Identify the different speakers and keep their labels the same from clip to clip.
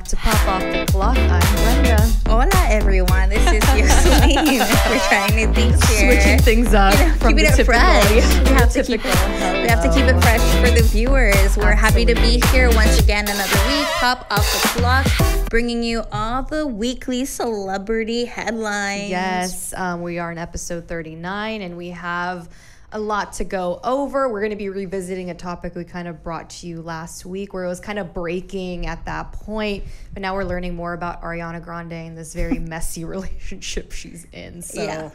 Speaker 1: to Pop Off the Clock. I'm Brenda.
Speaker 2: Hola, everyone. This is Yasmin. We're trying new things here.
Speaker 1: Switching things up.
Speaker 2: From keeping it fresh. We have to keep it fresh for the viewers. We're happy to be here once again another week. Pop Off the Clock, bringing you all the weekly celebrity headlines.
Speaker 1: Yes, we are in episode 39, and we have a lot to go over. We're going to be revisiting a topic we kind of brought to you last week where it was kind of breaking at that point, but now we're learning more about Ariana Grande and this very messy relationship she's in. So yeah.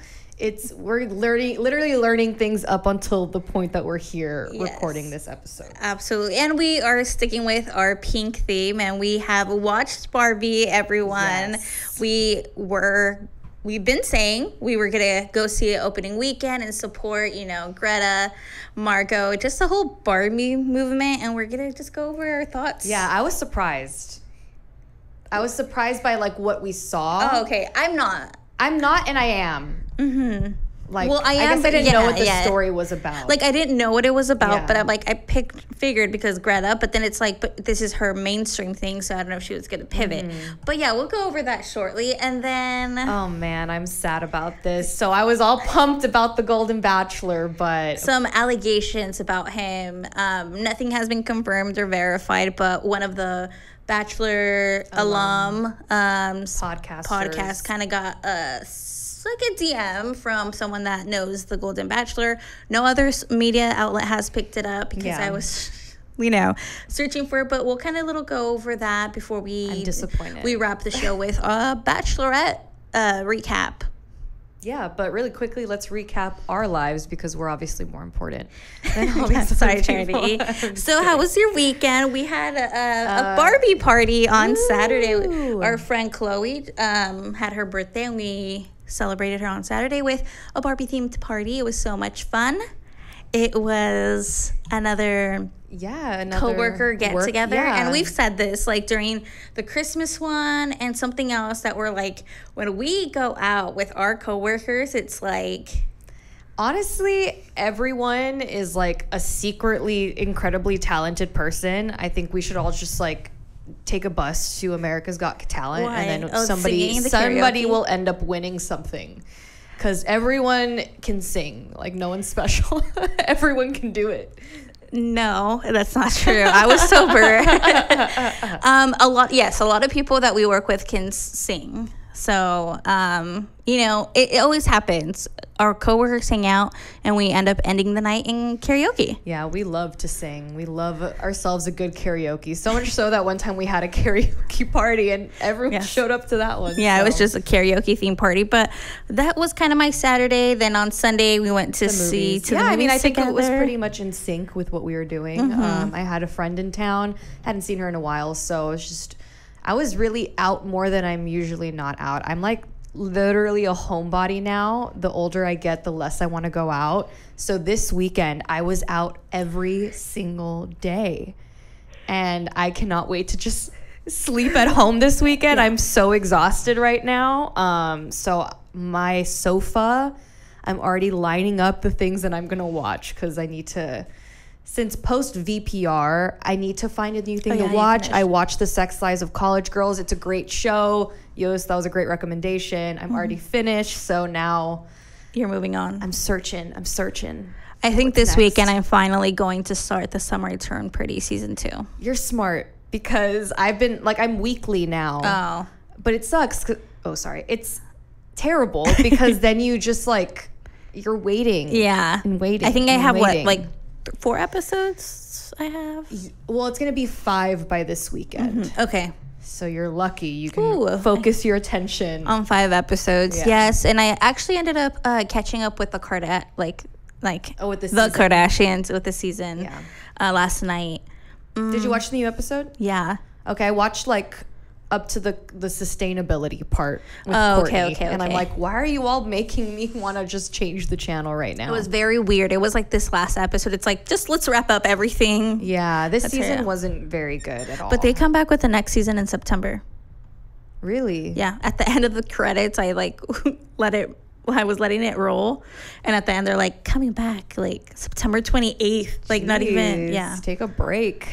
Speaker 1: We're literally learning things up until the point that we're here recording this episode.
Speaker 2: Absolutely. And we are sticking with our pink theme, and we have watched Barbie, everyone.
Speaker 1: Yes.
Speaker 2: We've been saying we were going to go see it opening weekend and support, Greta, Margot, just the whole Barbie movement. And we're going to just go over our thoughts.
Speaker 1: Yeah, I was surprised. By, what we saw.
Speaker 2: Oh, okay. I'm not,
Speaker 1: and I am.
Speaker 2: Mm-hmm.
Speaker 1: I guess I didn't know what the story was about.
Speaker 2: I didn't know what it was about, but I figured because Greta, but then it's but this is her mainstream thing, so I don't know if she was going to pivot. Mm-hmm. But yeah, we'll go over that shortly. And then...
Speaker 1: Oh man, I'm sad about this. So I was all pumped about the Golden Bachelor, but...
Speaker 2: Some allegations about him. Nothing has been confirmed or verified, but one of the Bachelor alum podcast kind of got a DM from someone that knows the Golden Bachelor. No other media outlet has picked it up because I was, searching for it. But we'll kind of go over that before
Speaker 1: I'm disappointed.
Speaker 2: We wrap the show with a Bachelorette recap.
Speaker 1: Yeah, but really quickly, let's recap our lives because we're obviously more important than all these
Speaker 2: Charity. So how was your weekend? We had a Barbie party on Saturday. Our friend Chloe had her birthday, and we celebrated her on Saturday with a Barbie themed party. It was so much fun. It was another coworker get together, and we've said this during the Christmas one and something else that we're when we go out with our coworkers, it's
Speaker 1: honestly, everyone is a secretly incredibly talented person. I think we should all just take a bus to America's Got Talent. Why? And then somebody will end up winning something because everyone can sing. No one's special. Everyone can do it.
Speaker 2: No, that's not true. I was sober. A lot of people that we work with can sing. So, it always happens. Our coworkers hang out, and we end up ending the night in karaoke.
Speaker 1: Yeah, we love to sing. We love ourselves a good karaoke. So much so that one time we had a karaoke party, and everyone showed up to that one.
Speaker 2: Yeah, so. It was just a karaoke themed party. But that was kind of my Saturday. Then on Sunday, we went to the movies.
Speaker 1: I think it was pretty much in sync with what we were doing. Mm-hmm. I had a friend in town. Hadn't seen her in a while, so it was just... I was really out more than I'm usually not out. I'm literally a homebody now. The older I get, the less I want to go out. So this weekend, I was out every single day. And I cannot wait to just sleep at home this weekend. I'm so exhausted right now. So my sofa, I'm already lining up the things that I'm going to watch because I need to... Since post VPR, I need to find a new thing to watch. I watched The Sex Lives of College Girls. It's a great show. Yos, that was a great recommendation. I'm already finished, so now...
Speaker 2: You're moving on.
Speaker 1: I'm searching.
Speaker 2: I think this weekend I'm finally going to start The Summer I Turned Pretty Season 2.
Speaker 1: You're smart, because I've been... I'm weekly now.
Speaker 2: Oh.
Speaker 1: But it sucks. It's terrible, because then you just, you're waiting.
Speaker 2: Yeah.
Speaker 1: And waiting.
Speaker 2: I think I have, 4 episodes I have?
Speaker 1: Well, it's going to be 5 by this weekend.
Speaker 2: Mm-hmm. Okay.
Speaker 1: So you're lucky. You can focus your attention.
Speaker 2: On 5 episodes, yes. And I actually ended up catching up with the Kardashians with the season last night.
Speaker 1: Did you watch the new episode?
Speaker 2: Yeah.
Speaker 1: Okay, I watched up to the sustainability part with Courtney. Okay. And I'm why are you all making me want to just change the channel right now?
Speaker 2: It was very weird. It was this last episode. It's just let's wrap up everything.
Speaker 1: Yeah, this season wasn't very good at all.
Speaker 2: But they come back with the next season in September.
Speaker 1: Really?
Speaker 2: Yeah. At the end of the credits, I I was letting it roll, and at the end they're coming back September 28th. Not even. Yeah.
Speaker 1: Take a break.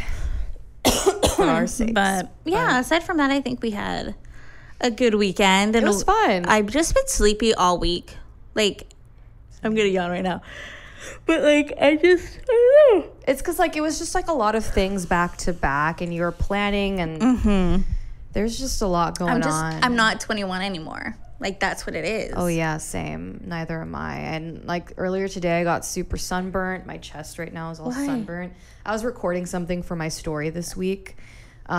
Speaker 1: for our sakes.
Speaker 2: But yeah, aside from that, I think we had a good weekend. And
Speaker 1: it was fun.
Speaker 2: I've just been sleepy all week. Like, I'm gonna yawn right now. But like, I don't know.
Speaker 1: It's because like it was just like a lot of things back to back, and you were planning, and there's just a lot going on.
Speaker 2: I'm not 21 anymore. Like, that's what it is.
Speaker 1: Oh yeah, same. Neither am I. And like earlier today, I got super sunburnt. My chest right now is all sunburnt. I was recording something for my story this week. So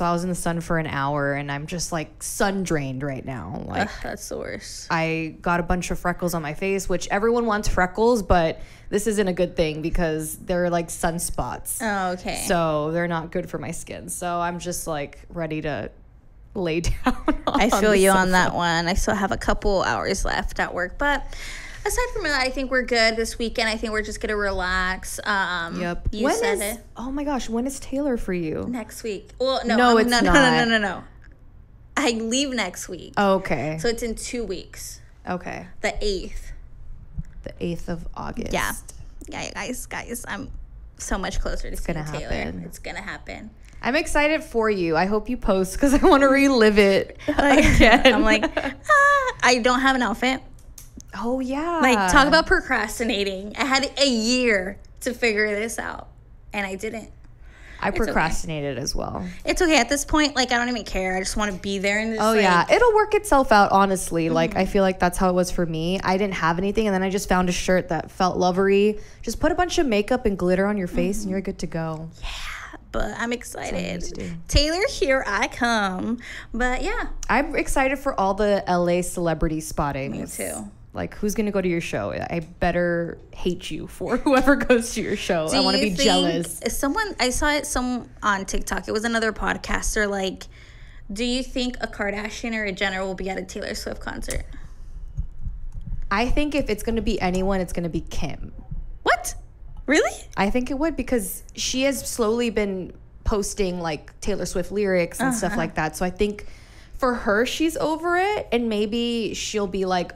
Speaker 1: I was in the sun for an hour, and I'm just like sun drained right now. Like,
Speaker 2: that's the worst.
Speaker 1: I got a bunch of freckles on my face, which everyone wants freckles, but this isn't a good thing because they're like sunspots.
Speaker 2: Oh, okay.
Speaker 1: So they're not good for my skin. So I'm just like ready to lay down.
Speaker 2: I feel you on that one. I still have a couple hours left at work, but aside from that, I think we're good this weekend. I think we're just gonna relax.
Speaker 1: Yep.
Speaker 2: You said it.
Speaker 1: Oh my gosh, when is Taylor for you?
Speaker 2: Next week. Well, no,
Speaker 1: No, it's not.
Speaker 2: No. I leave next week.
Speaker 1: Okay.
Speaker 2: So it's in 2 weeks.
Speaker 1: Okay.
Speaker 2: The 8th.
Speaker 1: The 8th of August.
Speaker 2: Yeah, guys, I'm so much closer to seeing Taylor.
Speaker 1: Happen.
Speaker 2: It's gonna happen.
Speaker 1: I'm excited for you. I hope you post because I want to relive it again.
Speaker 2: I'm like, I don't have an outfit.
Speaker 1: Oh, yeah.
Speaker 2: Like, talk about procrastinating. I had a year to figure this out, and I didn't.
Speaker 1: I procrastinated as well.
Speaker 2: It's okay. At this point, like, I don't even care. I just want to be there. And just,
Speaker 1: yeah. It'll work itself out, honestly. Like, I feel like that's how it was for me. I didn't have anything, and then I just found a shirt that felt lovery. Just put a bunch of makeup and glitter on your face, and you're good to go.
Speaker 2: Yeah. But I'm excited. Taylor, here I come. But yeah.
Speaker 1: I'm excited for all the LA celebrity spottings.
Speaker 2: Me too.
Speaker 1: Like, who's going to go to your show? I better hate you for whoever goes to your show. I want to be jealous.
Speaker 2: I saw it on TikTok. It was another podcaster. Like, do you think a Kardashian or a Jenner will be at a Taylor Swift concert?
Speaker 1: I think if it's going to be anyone, it's going to be Kim.
Speaker 2: What? Really?
Speaker 1: I think it would, because she has slowly been posting like Taylor Swift lyrics and stuff like that. So I think for her, she's over it, and maybe she'll be like,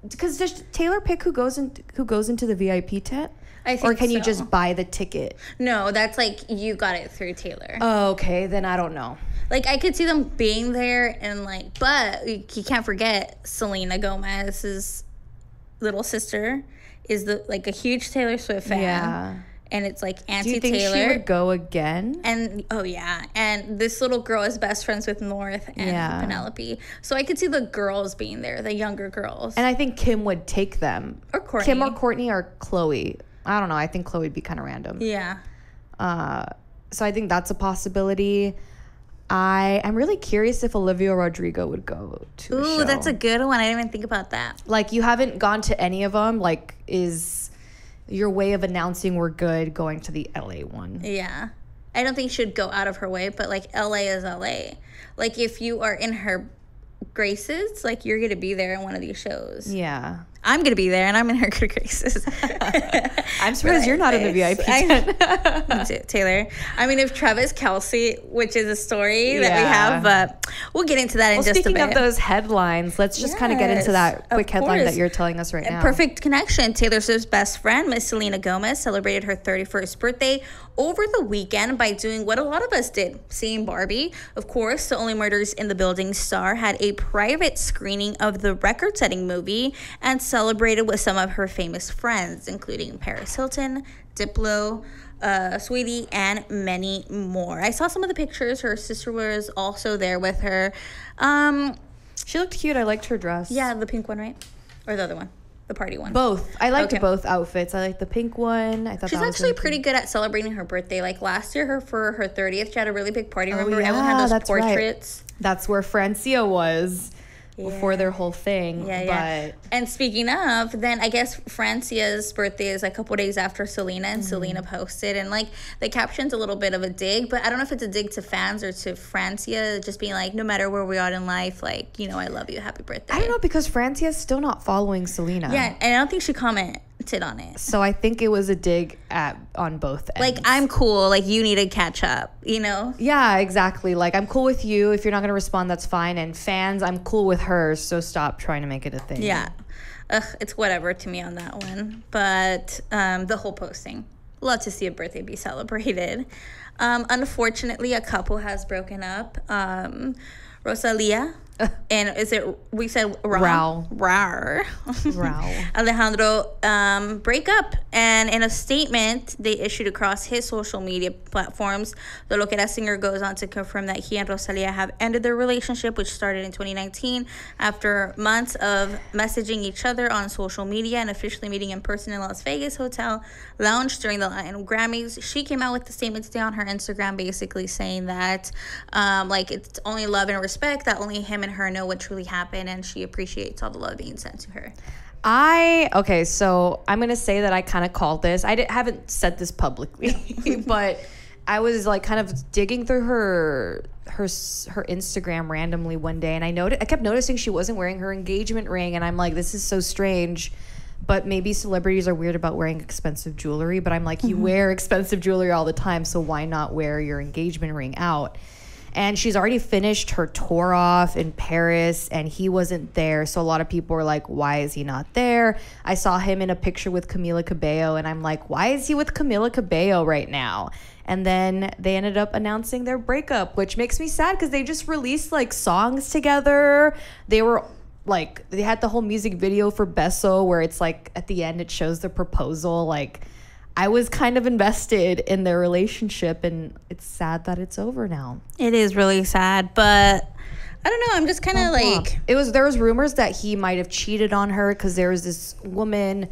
Speaker 1: because does Taylor pick who goes into the VIP tent?
Speaker 2: I think
Speaker 1: or can you just buy the ticket?
Speaker 2: No, that's like you got it through Taylor.
Speaker 1: Oh, okay. Then I don't know.
Speaker 2: Like, I could see them being there, and like, but you can't forget Selena Gomez's little sister is a huge Taylor Swift fan. Yeah. And it's like anti-Taylor.
Speaker 1: Do you think she would go again?
Speaker 2: And and this little girl is best friends with North and Penelope. So I could see the girls being there, the younger girls.
Speaker 1: And I think Kim would take them.
Speaker 2: Or Kourtney.
Speaker 1: Kim or Kourtney or Chloe. I don't know. I think Chloe would be kind of random.
Speaker 2: Yeah.
Speaker 1: So I think that's a possibility. I'm really curious if Olivia Rodrigo would go to the show.
Speaker 2: Ooh, that's a good one. I didn't even think about that.
Speaker 1: Like, you haven't gone to any of them. Like, is your way of announcing we're good going to the LA one?
Speaker 2: Yeah. I don't think she'd go out of her way, but like, LA is LA. Like, if you are in her graces, like, you're going to be there in one of these shows.
Speaker 1: Yeah.
Speaker 2: I'm going to be there, and I'm in her good graces.
Speaker 1: I'm surprised you're not in the VIP tent.
Speaker 2: Taylor. I mean, if Travis Kelce, which is a story that we have, but we'll get into that in just a bit.
Speaker 1: Speaking of those headlines, let's just kind of get into that quick headline that you're telling us right now.
Speaker 2: Perfect connection. Taylor Swift's best friend, Miss Selena Gomez, celebrated her 31st birthday over the weekend by doing what a lot of us did, seeing Barbie. Of course, The Only Murders in the Building star had a private screening of the record-setting movie and celebrated with some of her famous friends, including Paris Hilton, Diplo, Sweetie, and many more. I saw some of the pictures. Her sister was also there with her.
Speaker 1: She looked cute. I liked her dress.
Speaker 2: Yeah, the pink one, right? Or the other one? The party one?
Speaker 1: Both. I liked both outfits. I liked the pink one. I thought
Speaker 2: she's actually pretty good at celebrating her birthday. Like, last year, for her 30th, she had a really big party. Remember, everyone had those portraits.
Speaker 1: Right. That's where Francia was. Before their whole thing. But
Speaker 2: and speaking of, then I guess Francia's birthday is a couple days after Selena, and Selena posted, and like the caption's a little bit of a dig, but I don't know if it's a dig to fans or to Francia, just being like, no matter where we are in life, like, you know, I love you, happy birthday.
Speaker 1: I don't know, because Francia's still not following Selena.
Speaker 2: Yeah, and I don't think she commented on it.
Speaker 1: So I think it was a dig on both ends.
Speaker 2: Like, I'm cool, like, you need to catch up, you know?
Speaker 1: Yeah, exactly. Like, I'm cool with you. If you're not going to respond, that's fine. And fans, I'm cool with her, so stop trying to make it a thing.
Speaker 2: Yeah. It's whatever to me on that one. But the whole posting. love to see a birthday be celebrated. Unfortunately, a couple has broken up. Rosalia and we said Rao. Alejandro break up. And in a statement they issued across his social media platforms, the Loquera singer goes on to confirm that he and Rosalia have ended their relationship, which started in 2019 after months of messaging each other on social media and officially meeting in person in Las Vegas hotel lounge during the Latin Grammys. She came out with the statement today on her Instagram, basically saying that it's only love and respect, that only him and her know what truly happened, and she appreciates all the love being sent to her.
Speaker 1: So I'm gonna say that I kind of called this. Haven't said this publicly, but I was like kind of digging through her Instagram randomly one day, and I kept noticing she wasn't wearing her engagement ring, and I'm like, this is so strange. But maybe celebrities are weird about wearing expensive jewelry, but I'm like, you wear expensive jewelry all the time, so why not wear your engagement ring out? And she's already finished her tour off in Paris, and he wasn't there. So a lot of people were like, why is he not there? I saw him in a picture with Camila Cabello, and I'm like, why is he with Camila Cabello right now? And then they ended up announcing their breakup, which makes me sad because they just released like songs together. They had the whole music video for Beso where it's like at the end it shows the proposal. Like, I was kind of invested in their relationship, and it's sad that it's over now.
Speaker 2: It is really sad, but I don't know. I'm just kind of like...
Speaker 1: There was rumors that he might have cheated on her because there was this woman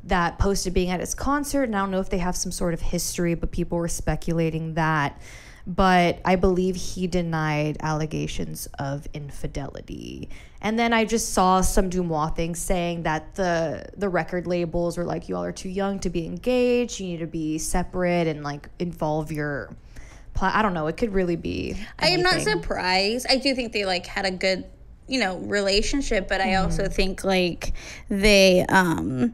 Speaker 1: that posted being at his concert, and I don't know if they have some sort of history, but people were speculating that. But I believe he denied allegations of infidelity. And then I just saw some Dumois things saying that the record labels were like, you all are too young to be engaged. You need to be separate and like involve your... I don't know. It could really be anything.
Speaker 2: I am not surprised. I do think they like had a good, relationship, but I also think like they were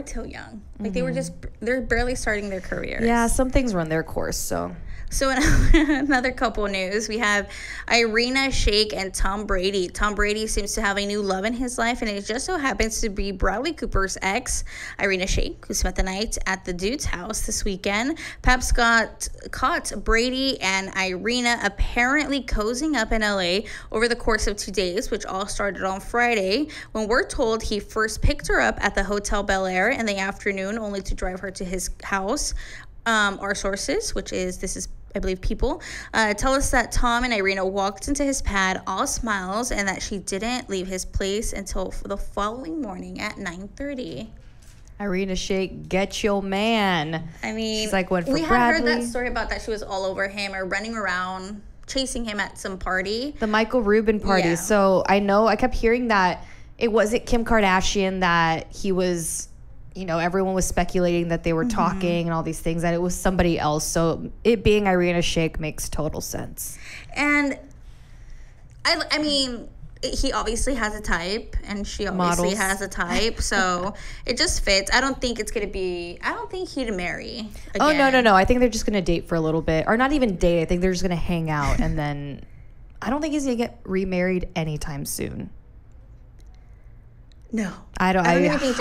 Speaker 2: too young. Like they're barely starting their careers.
Speaker 1: Yeah, some things run their course, So
Speaker 2: in another couple news, we have Irina Shayk and Tom Brady. Tom Brady seems to have a new love in his life, and it just so happens to be Bradley Cooper's ex, Irina Shayk, who spent the night at the dude's house this weekend. Paps caught Brady and Irina apparently cozying up in LA over the course of 2 days, which all started on Friday, when we're told he first picked her up at the Hotel Bel Air in the afternoon, only to drive her to his house. Our sources, this is I believe People, tell us that Tom and Irina walked into his pad all smiles, and that she didn't leave his place until the following morning at 9:30.
Speaker 1: Irina Shayk, get your man.
Speaker 2: I mean,
Speaker 1: she's like, went for
Speaker 2: we
Speaker 1: Bradley.
Speaker 2: had heard that story about that she was all over him or running around chasing him at some party.
Speaker 1: The Michael Rubin party. Yeah. So I kept hearing that it wasn't Kim Kardashian, that he was... everyone was speculating that they were talking and all these things, that it was somebody else. So it being Irina Shayk makes total sense.
Speaker 2: And I mean, he obviously has a type, and she obviously has a type. So it just fits. I don't think he'd marry again.
Speaker 1: Oh, no. I think they're just going to date for a little bit. Or not even date. I think they're just going to hang out. And then I don't think he's going to get remarried anytime soon.
Speaker 2: No,
Speaker 1: I highly doubt it.
Speaker 2: I think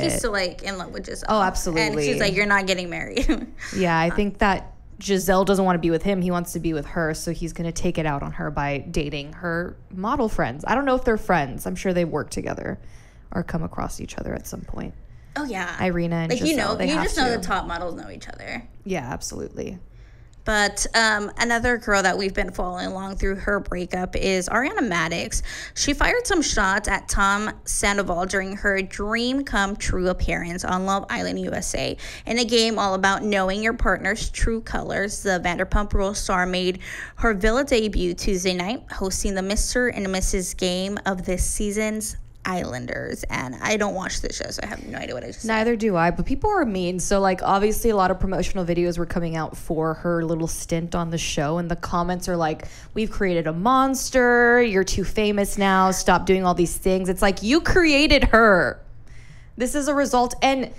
Speaker 2: he's still like in love with Giselle.
Speaker 1: Oh, absolutely.
Speaker 2: And she's like, you're not getting married.
Speaker 1: Yeah, I think that Giselle doesn't want to be with him. He wants to be with her, so he's going to take it out on her by dating her model friends. I don't know if they're friends. I'm sure they work together or come across each other at some point.
Speaker 2: Oh yeah,
Speaker 1: Irina and Giselle.
Speaker 2: You just know the top models know each other.
Speaker 1: Yeah, absolutely.
Speaker 2: But another girl that we've been following along through her breakup is Ariana Madix. She fired some shots at Tom Sandoval during her dream come true appearance on Love Island USA. In a game all about knowing your partner's true colors, the Vanderpump Rules star made her villa debut Tuesday night, hosting the Mr. and Mrs. game of this season's Islanders. And I don't watch this show, so I have no idea what I just said.
Speaker 1: Neither do I, but people are mean. So like obviously a lot of promotional videos were coming out for her little stint on the show, and the comments are like, we've created a monster, you're too famous now, stop doing all these things. It's like, you created her. This is a result. And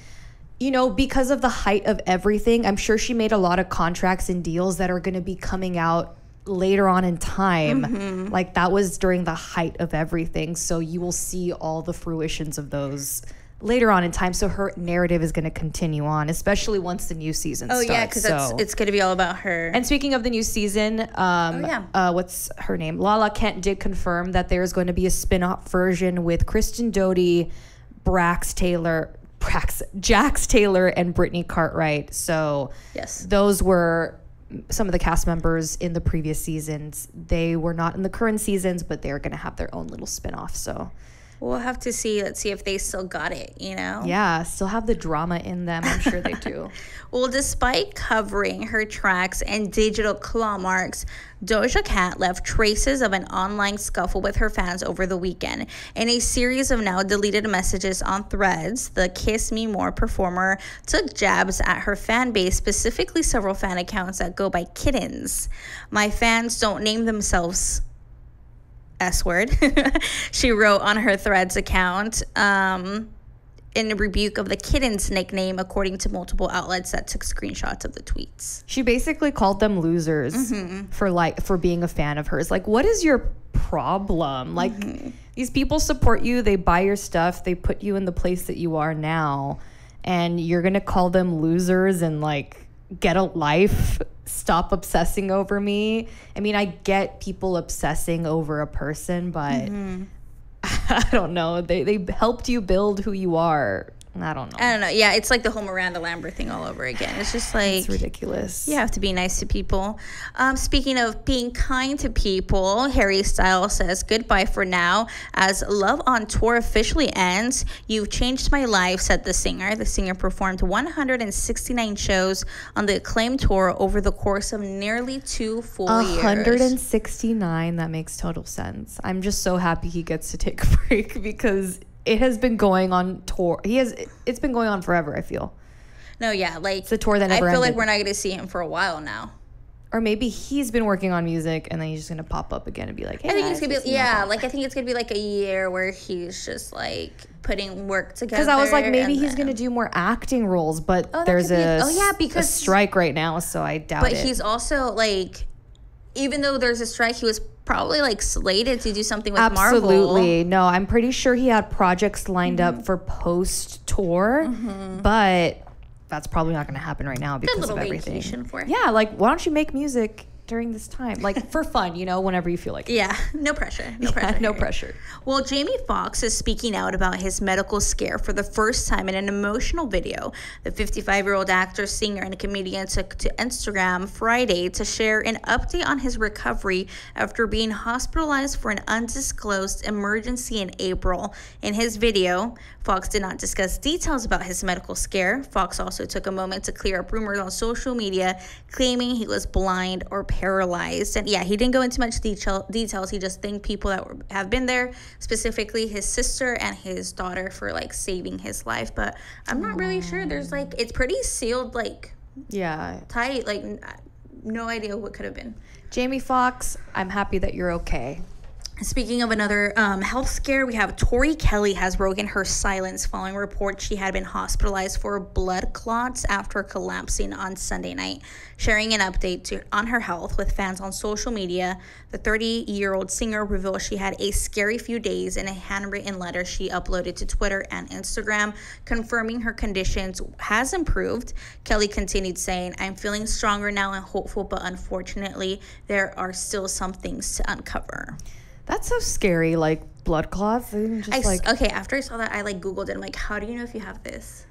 Speaker 1: because of the height of everything, I'm sure she made a lot of contracts and deals that are going to be coming out later on in time. Like that was during the height of everything, so you will see all the fruitions of those later on in time. So her narrative is going to continue on, especially once the new season starts. Oh, yeah,
Speaker 2: because it's going to be all about her.
Speaker 1: And speaking of the new season, what's her name? Lala Kent did confirm that there's going to be a spin-off version with Kristen Doty, Jax Taylor, and Brittany Cartwright. So
Speaker 2: yes,
Speaker 1: those were some of the cast members in the previous seasons. They were not in the current seasons, but they're going to have their own little spin-off. So
Speaker 2: we'll have to see. Let's see if they still got it,
Speaker 1: Yeah, still have the drama in them. I'm sure they do.
Speaker 2: Well, despite covering her tracks and digital claw marks, Doja Cat left traces of an online scuffle with her fans over the weekend. In a series of now deleted messages on Threads, the Kiss Me More performer took jabs at her fan base, specifically several fan accounts that go by Kittens. My fans don't name themselves S-word, she wrote on her Threads account, in a rebuke of the Kittens nickname, according to multiple outlets that took screenshots of the tweets.
Speaker 1: She basically called them losers for being a fan of hers. Like, what is your problem? Like, these people support you, they buy your stuff, they put you in the place that you are now, and you're gonna call them losers and like get a life? Stop obsessing over me. I mean, I get people obsessing over a person, but I don't know. They helped you build who you are. I don't know.
Speaker 2: Yeah, it's like the whole Miranda Lambert thing all over again. It's just like...
Speaker 1: It's ridiculous.
Speaker 2: You have to be nice to people. Speaking of being kind to people, Harry Styles says goodbye for now as Love on Tour officially ends. You've changed my life, said the singer. The singer performed 169 shows on the acclaimed tour over the course of nearly 2 full years.
Speaker 1: 169, that makes total sense. I'm just so happy he gets to take a break because... it has been going on tour. It's been going on forever, I feel.
Speaker 2: No, yeah, like
Speaker 1: it's a tour that never
Speaker 2: I feel
Speaker 1: ended.
Speaker 2: like we're not going to see him for a while now.
Speaker 1: Or maybe he's been working on music and then he's just going to pop up again and be like, hey,
Speaker 2: I think it's going to be I think it's going to be like a year where he's just like putting work together.
Speaker 1: Because I was like, maybe he's going to do more acting roles, but there's a strike right now, so I doubt it.
Speaker 2: But he's also like, even though there's a strike, he was probably like slated to do something with Marvel.
Speaker 1: Absolutely. No, I'm pretty sure he had projects lined up for post-tour, but that's probably not going to happen right now because of everything.
Speaker 2: Vacation for him.
Speaker 1: Yeah, like, why don't you make music during this time? Like, for fun, whenever you feel like it.
Speaker 2: Yeah, no pressure.
Speaker 1: No pressure.
Speaker 2: Well, Jamie Foxx is speaking out about his medical scare for the first time in an emotional video. The 55-year-old actor, singer, and comedian took to Instagram Friday to share an update on his recovery after being hospitalized for an undisclosed emergency in April. In his video, Foxx did not discuss details about his medical scare. Foxx also took a moment to clear up rumors on social media, claiming he was blind or paralyzed. And yeah, he didn't go into much details. He just thanked people that have been there, specifically his sister and his daughter, for like saving his life. But I'm not really sure. There's like, it's pretty sealed, like, tight, like no idea what could have been.
Speaker 1: Jamie Foxx, I'm happy that you're okay.
Speaker 2: Speaking of another health scare, we have Tori Kelly has broken her silence following reports she had been hospitalized for blood clots after collapsing on Sunday night. Sharing an update on her health with fans on social media, the 30-year-old singer revealed she had a scary few days in a handwritten letter she uploaded to Twitter and Instagram, confirming her conditions has improved. Kelly continued saying, "I'm feeling stronger now and hopeful, but unfortunately, there are still some things to uncover."
Speaker 1: That's so scary, like blood clots.
Speaker 2: Okay, after I saw that, I like Googled it. I'm like, how do you know if you have this?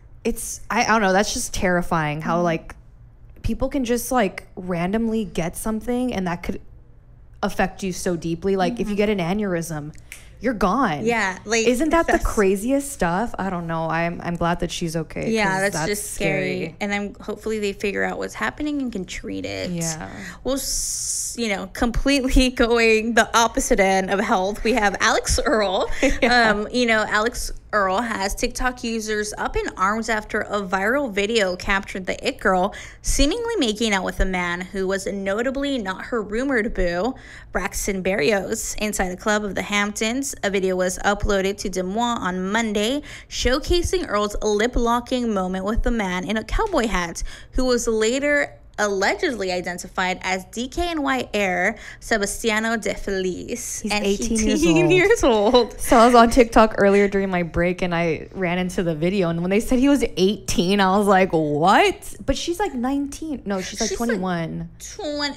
Speaker 1: I don't know. That's just terrifying how like people can just like randomly get something and that could affect you so deeply. Like if you get an aneurysm, you're gone.
Speaker 2: Yeah, like
Speaker 1: isn't that the craziest stuff? I don't know. I'm glad that she's okay.
Speaker 2: Yeah, that's just scary. And hopefully they figure out what's happening and can treat it.
Speaker 1: Yeah.
Speaker 2: Well, completely going the opposite end of health, we have Alex Earl. Alex Earl has TikTok users up in arms after a viral video captured the it girl seemingly making out with a man who was notably not her rumored boo, Braxton Berrios, inside a club of the Hamptons. A video was uploaded to Des Moines on Monday, showcasing Earl's lip-locking moment with the man in a cowboy hat, who was later allegedly identified as DKNY heir Sebastiano De Feliz.
Speaker 1: He's
Speaker 2: and
Speaker 1: 18 years old. So I was on TikTok earlier during my break, and I ran into the video, and when they said he was 18, I was like, what? But she's like 19. No, she's like 21.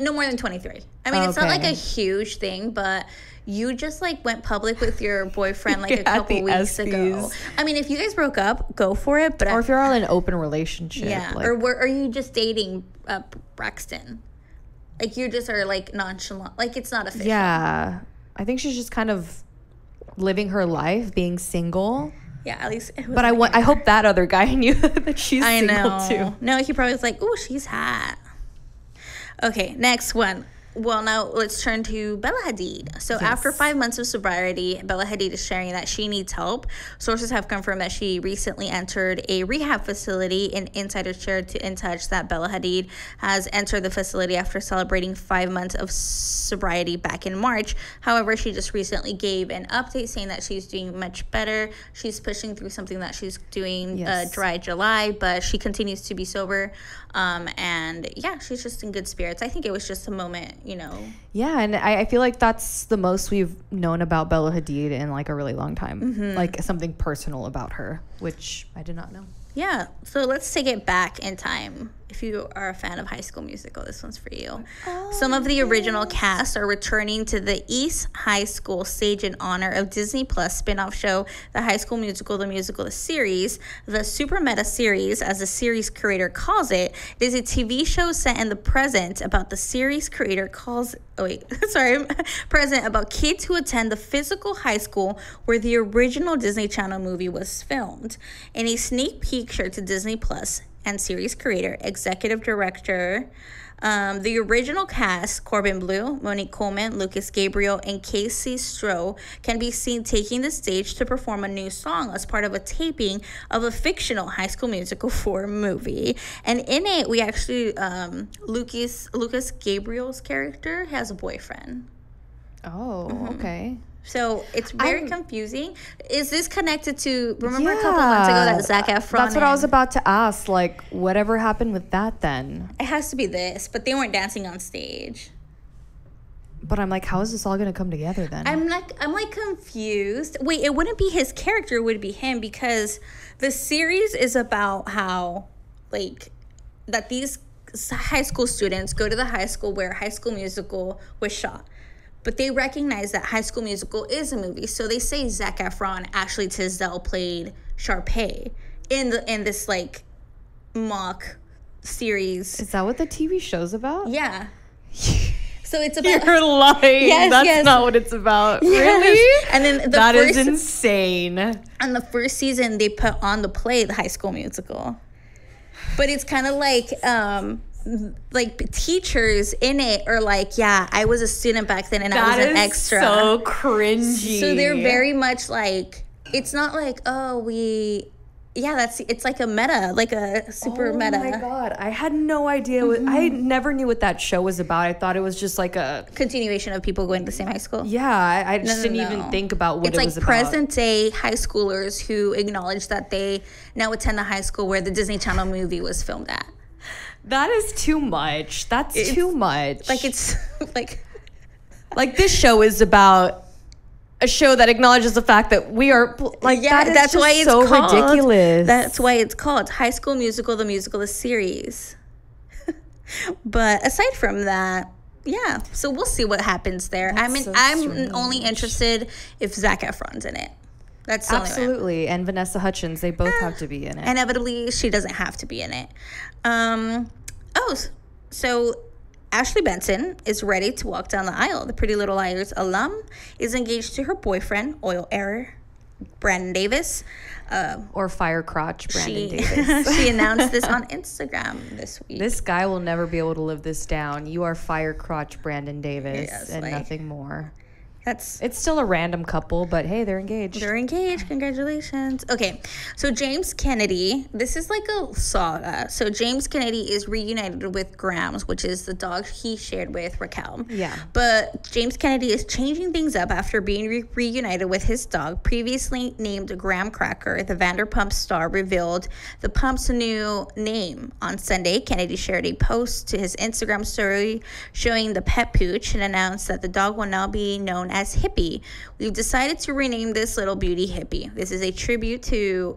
Speaker 2: No more than 23. I mean, it's not like a huge thing, but you just like went public with your boyfriend like a couple weeks ago. I mean, if you guys broke up, go for it. But
Speaker 1: or if you're all in an open relationship.
Speaker 2: Yeah. Like, or are you just dating Braxton? Like you just are like nonchalant. Like it's not official.
Speaker 1: Yeah. I think she's just kind of living her life, being single.
Speaker 2: Yeah, at least.
Speaker 1: But I hope that other guy knew that she's single too.
Speaker 2: No, he probably was like, "Oh, she's hot." Okay, next one. Well, now let's turn to Bella Hadid. So after 5 months of sobriety, Bella Hadid is sharing that she needs help. Sources have confirmed that she recently entered a rehab facility. An insider shared to In Touch that Bella Hadid has entered the facility after celebrating 5 months of sobriety back in March. However, she just recently gave an update saying that she's doing much better. She's pushing through something that she's doing dry July, but she continues to be sober. And yeah, she's just in good spirits. I think it was just a moment, you know.
Speaker 1: Yeah, and I feel like that's the most we've known about Bella Hadid in like a really long time. Like something personal about her, which I did not know.
Speaker 2: Yeah, so let's take it back in time. If you are a fan of High School Musical, this one's for you. Some of the original cast are returning to the East High School stage in honor of Disney Plus spin-off show, The High School Musical, the series. The Super Meta series, as the series creator calls it, is a TV show set in the present about the series creator present about kids who attend the physical high school where the original Disney Channel movie was filmed. In a sneak peek shared to Disney Plus, and series creator, executive director, the original cast, Corbin Bleu, Monique Coleman, Lucas Gabriel, and Casey Stroh, can be seen taking the stage to perform a new song as part of a taping of a fictional High School Musical 4 movie. And in it, we actually, Lucas Gabriel's character has a boyfriend.
Speaker 1: Oh, okay.
Speaker 2: So it's very confusing. Is this connected to, remember a couple months ago that Zac Efron?
Speaker 1: That's what I was about to ask. Like, whatever happened with that then?
Speaker 2: It has to be this, but they weren't dancing on stage.
Speaker 1: But I'm like, how is this all going to come together then?
Speaker 2: I'm like confused. Wait, it wouldn't be his character, it would be him, because the series is about how, like, that these high school students go to the high school where High School Musical was shot. But they recognize that High School Musical is a movie. So they say Zac Efron, Ashley Tisdale played Sharpay in this, like, mock series.
Speaker 1: Is that what the TV show's about?
Speaker 2: Yeah. So it's about...
Speaker 1: You're lying.
Speaker 2: Yes,
Speaker 1: That's not what it's about.
Speaker 2: Yes.
Speaker 1: Really?
Speaker 2: And then
Speaker 1: that is insane.
Speaker 2: On the first season, they put on the play, The High School Musical. But it's kind of like teachers in it are like, yeah, I was a student back then and I was an extra.
Speaker 1: That is so cringy.
Speaker 2: So they're very much like, it's not like, it's like a meta, like a super meta.
Speaker 1: Oh my God, I had no idea. I never knew what that show was about. I thought it was just like a
Speaker 2: continuation of people going to the same high school.
Speaker 1: Yeah, I just didn't even think about what it was about.
Speaker 2: It's like present day high schoolers who acknowledge that they now attend the high school where the Disney Channel movie was filmed at.
Speaker 1: That is too much. That's too much.
Speaker 2: Like, it's
Speaker 1: like this show is about a show that acknowledges the fact that we are like, that's why it's so ridiculous.
Speaker 2: That's why it's called High School Musical, the series. But aside from that, yeah. So we'll see what happens there. I'm only interested if Zac Efron's in it. That's
Speaker 1: absolutely, and Vanessa Hudgens. They both have to be in it.
Speaker 2: Inevitably, she doesn't have to be in it. So Ashley Benson is ready to walk down the aisle. The Pretty Little Liars alum is engaged to her boyfriend, oil heir Brandon Davis.
Speaker 1: Or fire crotch Brandon Davis.
Speaker 2: She announced this on Instagram this week.
Speaker 1: This guy will never be able to live this down. You are fire crotch Brandon Davis and nothing more. It's still a random couple, but hey, they're engaged.
Speaker 2: They're engaged. Congratulations. Okay, so James Kennedy, this is like a saga. So James Kennedy is reunited with Grams, which is the dog he shared with Raquel.
Speaker 1: Yeah. But
Speaker 2: James Kennedy is changing things up after being reunited with his dog, previously named Graham Cracker. The Vanderpump star revealed the pump's new name on Sunday. Kennedy shared a post to his Instagram story showing the pet pooch and announced that the dog will now be known as Hippie. We've decided to rename this little beauty Hippie. This is a tribute to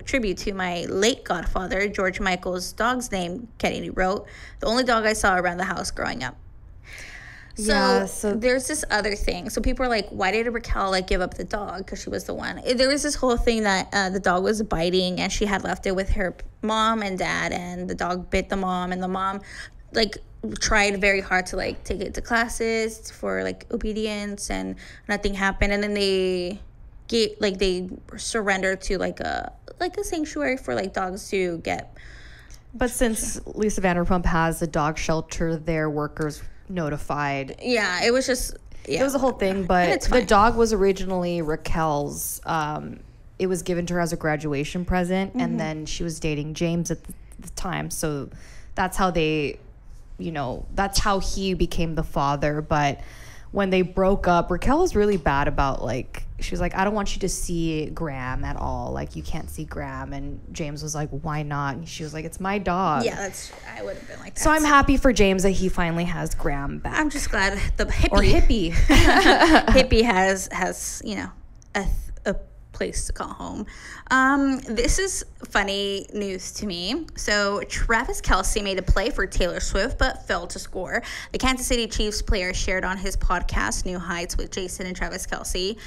Speaker 2: my late godfather, George Michael's dog's name, Kennedy wrote. The only dog I saw around the house growing up. So there's this other thing. So people are like, why did Raquel give up the dog? Because she was the one. There was this whole thing that the dog was biting and she had left it with her mom and dad, and the dog bit the mom, and the mom tried very hard to take it to classes for obedience, and nothing happened. And then they surrendered to a sanctuary for dogs to get.
Speaker 1: But since Lisa Vanderpump has a dog shelter, their workers notified.
Speaker 2: Yeah, it was just
Speaker 1: it was a whole thing. But the dog was originally Raquel's. It was given to her as a graduation present, and then she was dating James at the time, so that's how they. That's how he became the father. But when they broke up, Raquel was really bad about she was like, I don't want you to see Graham at all. You can't see Graham. And James was like, why not? And she was like, it's my dog.
Speaker 2: Yeah, I would have been like that.
Speaker 1: So I'm happy for James that he finally has Graham back.
Speaker 2: I'm just glad the hippie.
Speaker 1: Or hippie.
Speaker 2: Hippie has a place to call home. This is funny news to me. So Travis Kelce made a play for Taylor Swift but failed to score. The Kansas City Chiefs player shared on his podcast New Heights with Jason and Travis Kelce,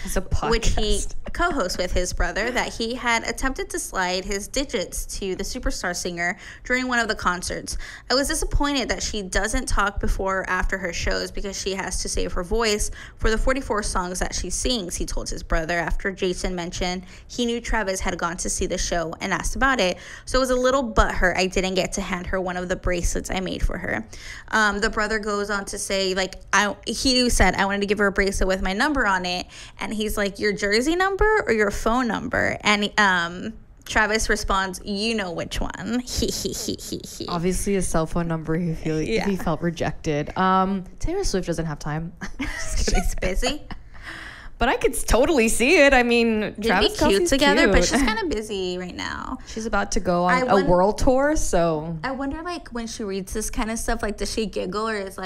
Speaker 2: which he co-hosts with his brother, that he had attempted to slide his digits to the superstar singer during one of the concerts. I was disappointed that she doesn't talk before or after her shows because she has to save her voice for the 44 songs that she sings, he told his brother after Jason mentioned he knew Travis had gone to see the show and asked about it. So it was a little butthurt I didn't get to hand her one of the bracelets I made for her. The brother goes on to say, he said, I wanted to give her a bracelet with my number on it. And he's like, your jersey number or your phone number? And Travis responds, you know which one.
Speaker 1: Obviously, his cell phone number, he felt rejected. Taylor Swift doesn't have time.
Speaker 2: She's busy.
Speaker 1: But I could totally see it. I mean, Travis
Speaker 2: Kelce's cute together,
Speaker 1: cute.
Speaker 2: but she's kind of busy right now.
Speaker 1: She's about to go on a world tour, so.
Speaker 2: I wonder, when she reads this kind of stuff, does she giggle or is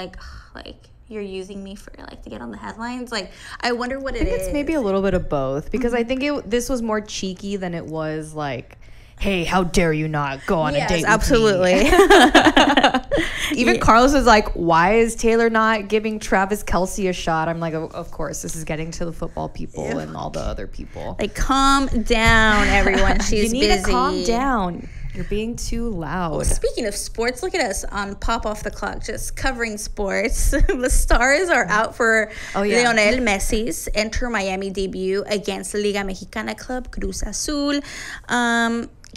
Speaker 2: you're using me for to get on the headlines? I wonder what it is.
Speaker 1: I think it's maybe a little bit of both, because I think this was more cheeky than it was hey, how dare you not go on a date
Speaker 2: absolutely.
Speaker 1: with me? Even Carlos is like, why is Taylor not giving Travis Kelce a shot? I'm like, of course, this is getting to the football people and all the other people.
Speaker 2: Calm down, everyone. She's
Speaker 1: you need
Speaker 2: busy.
Speaker 1: to calm down. You're being too loud.
Speaker 2: Well, speaking of sports, look at us on Pop Off the Clock, just covering sports. The stars are out for Lionel Messi's Inter Miami debut against Liga Mexicana club Cruz Azul.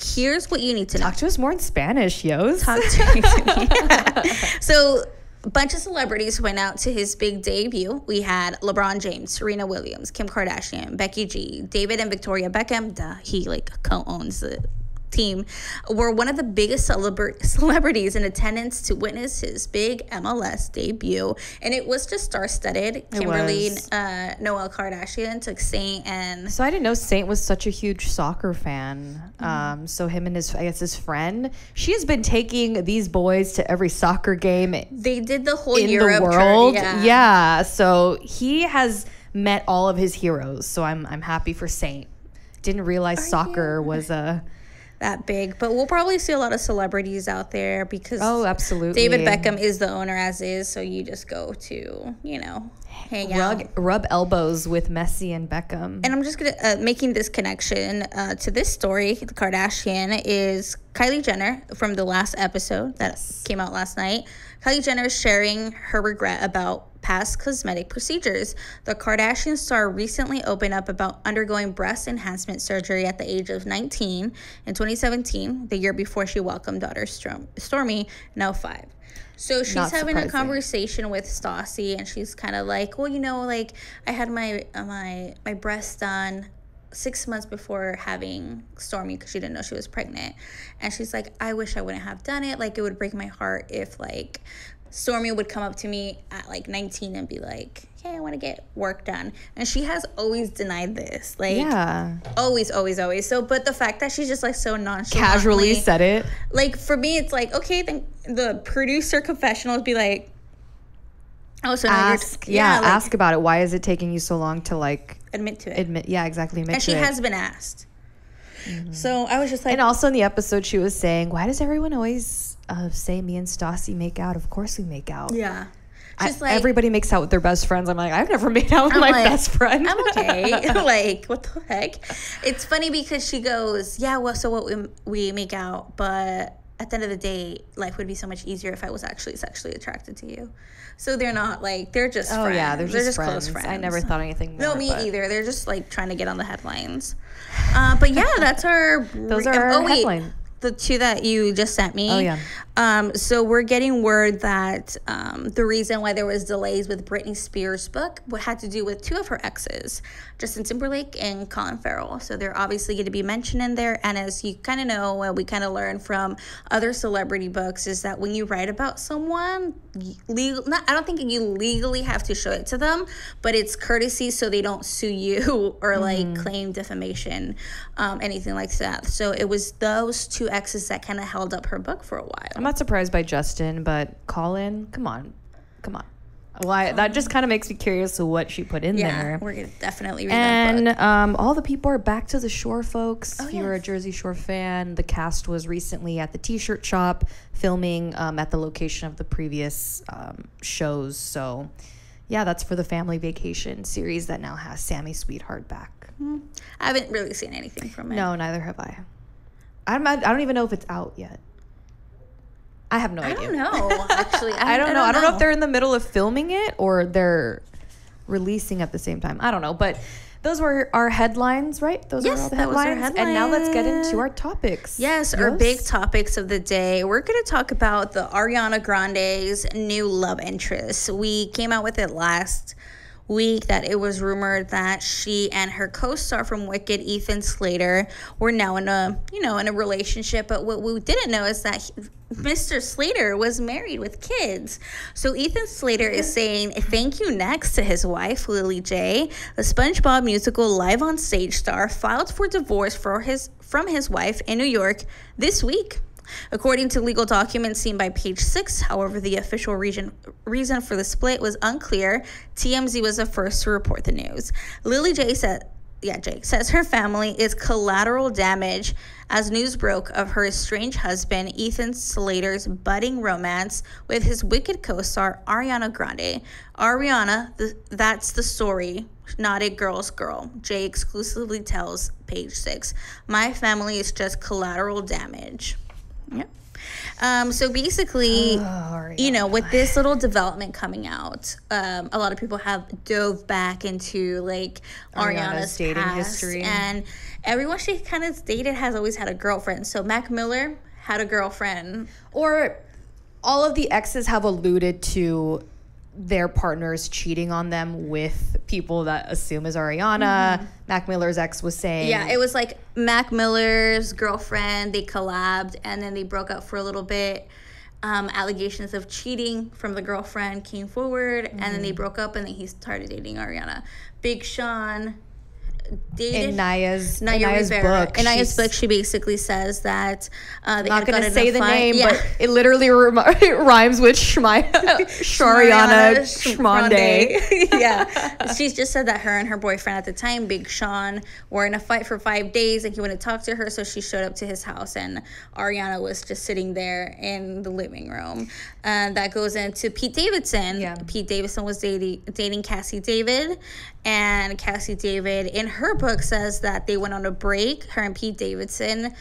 Speaker 2: Here's what you need to know.
Speaker 1: Talk to us more in Spanish, yos.
Speaker 2: Talk to me. Yeah. So a bunch of celebrities went out to his big debut. We had LeBron James, Serena Williams, Kim Kardashian, Becky G, David and Victoria Beckham. He co-owns the team, were one of the biggest celebrities in attendance to witness his big MLS debut. And it was just star-studded. Kimberly Noel Kardashian took Saint and...
Speaker 1: So I didn't know Saint was such a huge soccer fan. So him and his friend, she has been taking these boys to every soccer game.
Speaker 2: They did the whole
Speaker 1: in
Speaker 2: Europe
Speaker 1: the world.
Speaker 2: Tour,
Speaker 1: yeah. So he has met all of his heroes. So I'm happy for Saint. Didn't realize soccer was
Speaker 2: that big, but we'll probably see a lot of celebrities out there because
Speaker 1: absolutely,
Speaker 2: David Beckham is the owner as is, so you just go to hang out,
Speaker 1: rub elbows with Messi and Beckham.
Speaker 2: And I'm just gonna making this connection to this story. The Kardashian is Kylie Jenner from the last episode that came out last night. Kylie Jenner is sharing her regret about past cosmetic procedures. The Kardashian star recently opened up about undergoing breast enhancement surgery at the age of 19 in 2017, the year before she welcomed daughter Stormi, now 5. So she's having a conversation with Stassi, and she's kind of like, well, like, I had my breast done 6 months before having Stormi because she didn't know she was pregnant. And she's like, I wish I wouldn't have done it. Like, it would break my heart if, like, Stormi would come up to me at, like, 19 and be like, hey, I want to get work done. And she has always denied this. Like, yeah. Always. So, but the fact that she's just, like, so nonchalantly
Speaker 1: casually said it.
Speaker 2: Like, for me, it's like, okay, then the producer confessional would be like, oh, so
Speaker 1: ask, ask about it. Why is it taking you so long to, like,
Speaker 2: admit to it?
Speaker 1: Yeah, exactly.
Speaker 2: And she has been asked. Mm-hmm. So I was just like,
Speaker 1: and also in the episode, she was saying, why does everyone always say me and Stassi make out? Of course we make out.
Speaker 2: Yeah.
Speaker 1: Everybody makes out with their best friends. I'm like, I've never made out with my best friend.
Speaker 2: I'm okay. Like, what the heck? It's funny because she goes, yeah, well, so what we make out, but at the end of the day, life would be so much easier if I was actually sexually attracted to you. So they're not like, they're just friends.
Speaker 1: Yeah, they're just
Speaker 2: close friends.
Speaker 1: I never thought anything more.
Speaker 2: No, me either. They're just like trying to get on the headlines. But yeah, that's our...
Speaker 1: Those are our headlines.
Speaker 2: The 2 that you just sent me.
Speaker 1: Oh, yeah.
Speaker 2: So we're getting word that the reason why there was delays with Britney Spears' book had to do with 2 of her exes, Justin Timberlake and Colin Farrell. So they're obviously going to be mentioned in there. And as you kind of know, what we kind of learned from other celebrity books is that when you write about someone, I don't think you legally have to show it to them, but it's courtesy so they don't sue you or like claim defamation, anything like that. So it was those 2 exes that kind of held up her book for a while.
Speaker 1: I'm not surprised by Justin, but Colin, come on. Why? That just kind of makes me curious to what she put in there.
Speaker 2: Yeah, we're gonna definitely read that book.
Speaker 1: And all the people are back to the shore, folks.
Speaker 2: Oh,
Speaker 1: if you're a Jersey Shore fan, the cast was recently at the T-shirt shop filming at the location of the previous shows. So, yeah, that's for the Family Vacation series that now has Sammy Sweetheart back.
Speaker 2: I haven't really seen anything from it.
Speaker 1: No, neither have I. I don't even know if it's out yet. I have no idea.
Speaker 2: I don't know, actually.
Speaker 1: I don't know. I don't know if they're in the middle of filming it or they're releasing at the same time. I don't know. But those were our headlines, right? Those are all the headlines. And now let's get into our topics.
Speaker 2: Yes, our big topics of the day. We're going to talk about the Ariana Grande's new love interest. We came out with it last week that it was rumored that she and her co-star from Wicked, Ethan Slater, were now in a relationship. But what we didn't know is that Mr. Slater was married with kids. So Ethan Slater is saying thank you next to his wife, Lily J. The SpongeBob musical live on stage star filed for divorce from his wife in New York this week. According to legal documents seen by Page 6, however, the official reason for the split was unclear. TMZ was the first to report the news. Lily J says her family is collateral damage as news broke of her estranged husband, Ethan Slater's budding romance with his Wicked co-star, Ariana Grande. Ariana, that's the story, not a girl's girl. Jay exclusively tells Page 6. My family is just collateral damage. Yeah. So basically, with this little development coming out, a lot of people have dove back into like Ariana's dating history, and everyone she kind of dated has always had a girlfriend. So Mac Miller had a girlfriend,
Speaker 1: or all of the exes have alluded to their partners cheating on them with people that assume is Ariana. Mac Miller's ex was saying...
Speaker 2: Yeah, it was like Mac Miller's girlfriend. They collabed and then they broke up for a little bit. Allegations of cheating from the girlfriend came forward and then they broke up and then he started dating Ariana. Big Sean dated
Speaker 1: in Naya's book.
Speaker 2: In Naya's book, she basically says that
Speaker 1: they not going to say the name, but it literally rhymes with Shariana Shmonde.
Speaker 2: Yeah, she's just said that her and her boyfriend at the time, Big Sean, were in a fight for 5 days, and he wouldn't talk to her, so she showed up to his house, and Ariana was just sitting there in the living room. And that goes into Pete Davidson. Yeah. Pete Davidson was dating Cassie David, and Cassie David, in her book, says that they went on a break, her and Pete Davidson,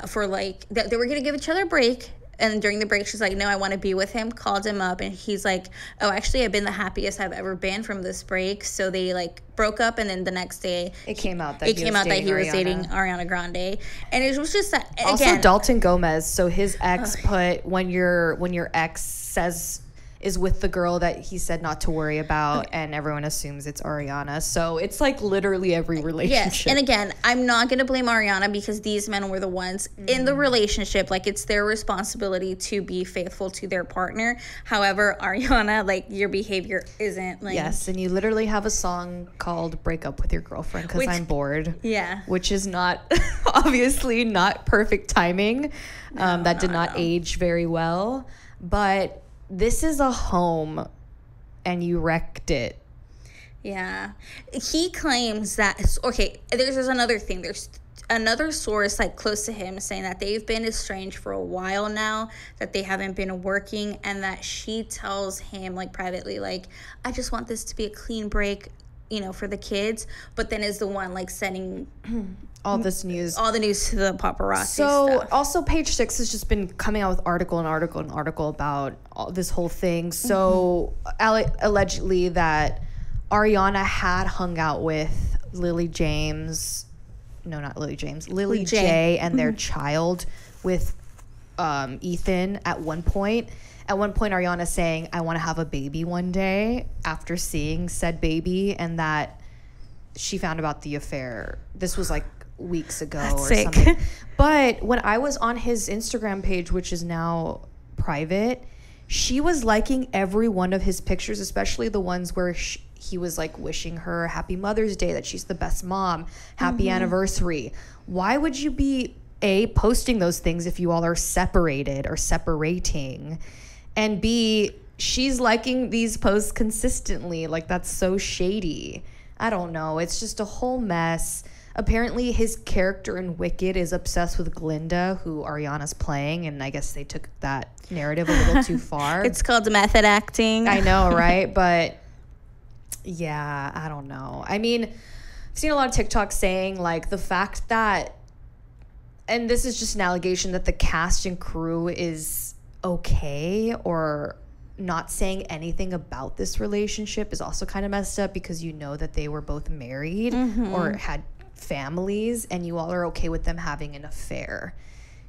Speaker 2: for like, they were going to give each other a break And during the break, she's like, no, I want to be with him. Called him up, and he's like, oh, actually, I've been the happiest I've ever been from this break. So they like broke up, and then the next day,
Speaker 1: it came out that
Speaker 2: he was dating Ariana Grande, and it was just that.
Speaker 1: Also,
Speaker 2: again,
Speaker 1: Dalton Gomez. So his ex put when your ex says is with the girl that he said not to worry about, and everyone assumes it's Ariana. So it's like literally every relationship.
Speaker 2: Yes, and again, I'm not going to blame Ariana because these men were the ones in the relationship. Like, it's their responsibility to be faithful to their partner. However, Ariana, like, your behavior isn't like...
Speaker 1: Yes, and you literally have a song called Break Up With Your Girlfriend because I'm bored.
Speaker 2: Yeah.
Speaker 1: Which is not, obviously not perfect timing. That did not age very well. But... this is a home, and you wrecked it.
Speaker 2: Yeah. He claims that... okay, there's another thing. There's another source, like, close to him saying that they've been estranged for a while now, that they haven't been working, and that she tells him, like, privately, like, I just want this to be a clean break, you know, for the kids, but then is the one, like, sending...
Speaker 1: all the news
Speaker 2: to the paparazzi.
Speaker 1: So
Speaker 2: stuff.
Speaker 1: Also Page Six has just been coming out with article about this whole thing. So allegedly that Ariana had hung out with Lily J and their child with Ethan at one point. At one point, Ariana saying, I want to have a baby one day after seeing said baby, and that she found about the affair. This was like weeks ago something. But when I was on his Instagram page, which is now private, she was liking every one of his pictures, especially the ones where he was like wishing her happy Mother's Day, that she's the best mom, happy anniversary. Why would you be posting those things if you all are separated or separating, and B, she's liking these posts consistently? Like, that's so shady. I don't know, it's just a whole mess. Apparently, his character in Wicked is obsessed with Glinda, who Ariana's playing, and I guess they took that narrative a little too far.
Speaker 2: It's called method acting.
Speaker 1: I know, right? But, yeah, I don't know. I mean, I've seen a lot of TikToks saying, like, the fact that, and this is just an allegation, that the cast and crew is okay or not saying anything about this relationship is also kind of messed up, because you know that they were both married or had families, and you all are okay with them having an affair.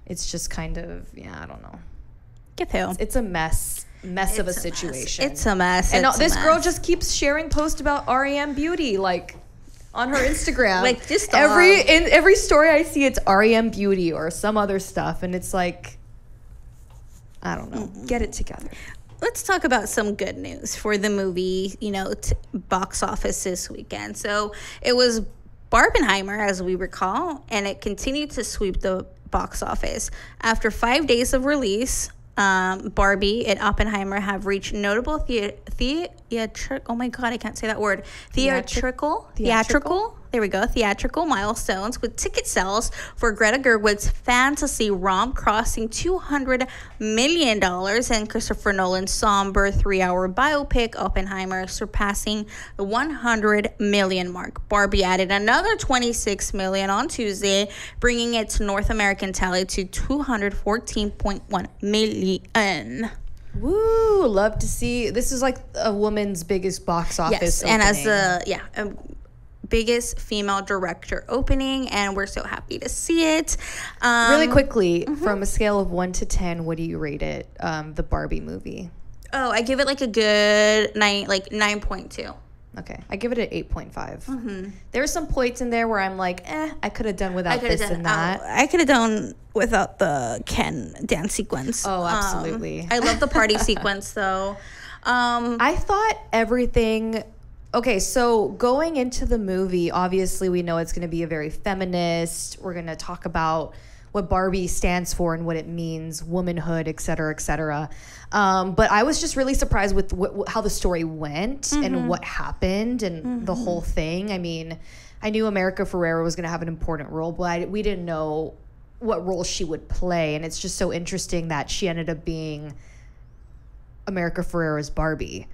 Speaker 1: It's just kind of, I don't know. It's a mess of a situation.
Speaker 2: It's a mess.
Speaker 1: And this girl just keeps sharing posts about REM Beauty, like, on her Instagram.
Speaker 2: Like, just
Speaker 1: in every story I see, it's REM Beauty or some other stuff, and it's like, I don't know. Get it together.
Speaker 2: Let's talk about some good news for the movie, box office this weekend. So it was Barbenheimer, as we recall, and it continued to sweep the box office. After 5 days of release, Barbie and Oppenheimer have reached notable theatrical milestones, with ticket sales for Greta Gerwig's fantasy romp crossing $200 million, and Christopher Nolan's somber 3-hour biopic Oppenheimer surpassing the 100 million mark. Barbie added another 26 million on Tuesday, bringing its North American tally to 214.1 million.
Speaker 1: Woo! Love to see. This is like a woman's biggest box office opening.
Speaker 2: And as biggest female director opening, and we're so happy to see it.
Speaker 1: Really quickly, from a scale of 1 to 10, what do you rate it? The Barbie movie.
Speaker 2: Oh, I give it like a good 9.2.
Speaker 1: Okay, I give it an 8.5. There are some points in there where I'm like, I could have done without this and that.
Speaker 2: I could have done without the Ken dance sequence.
Speaker 1: Oh, absolutely.
Speaker 2: I love the party sequence, though.
Speaker 1: I thought everything... Okay, so going into the movie, obviously we know it's going to be a very feminist. We're going to talk about what Barbie stands for and what it means, womanhood, et cetera, et cetera. But I was just really surprised with how the story went and what happened and the whole thing. I mean, I knew America Ferrera was going to have an important role, but we didn't know what role she would play. And it's just so interesting that she ended up being America Ferrera's Barbie.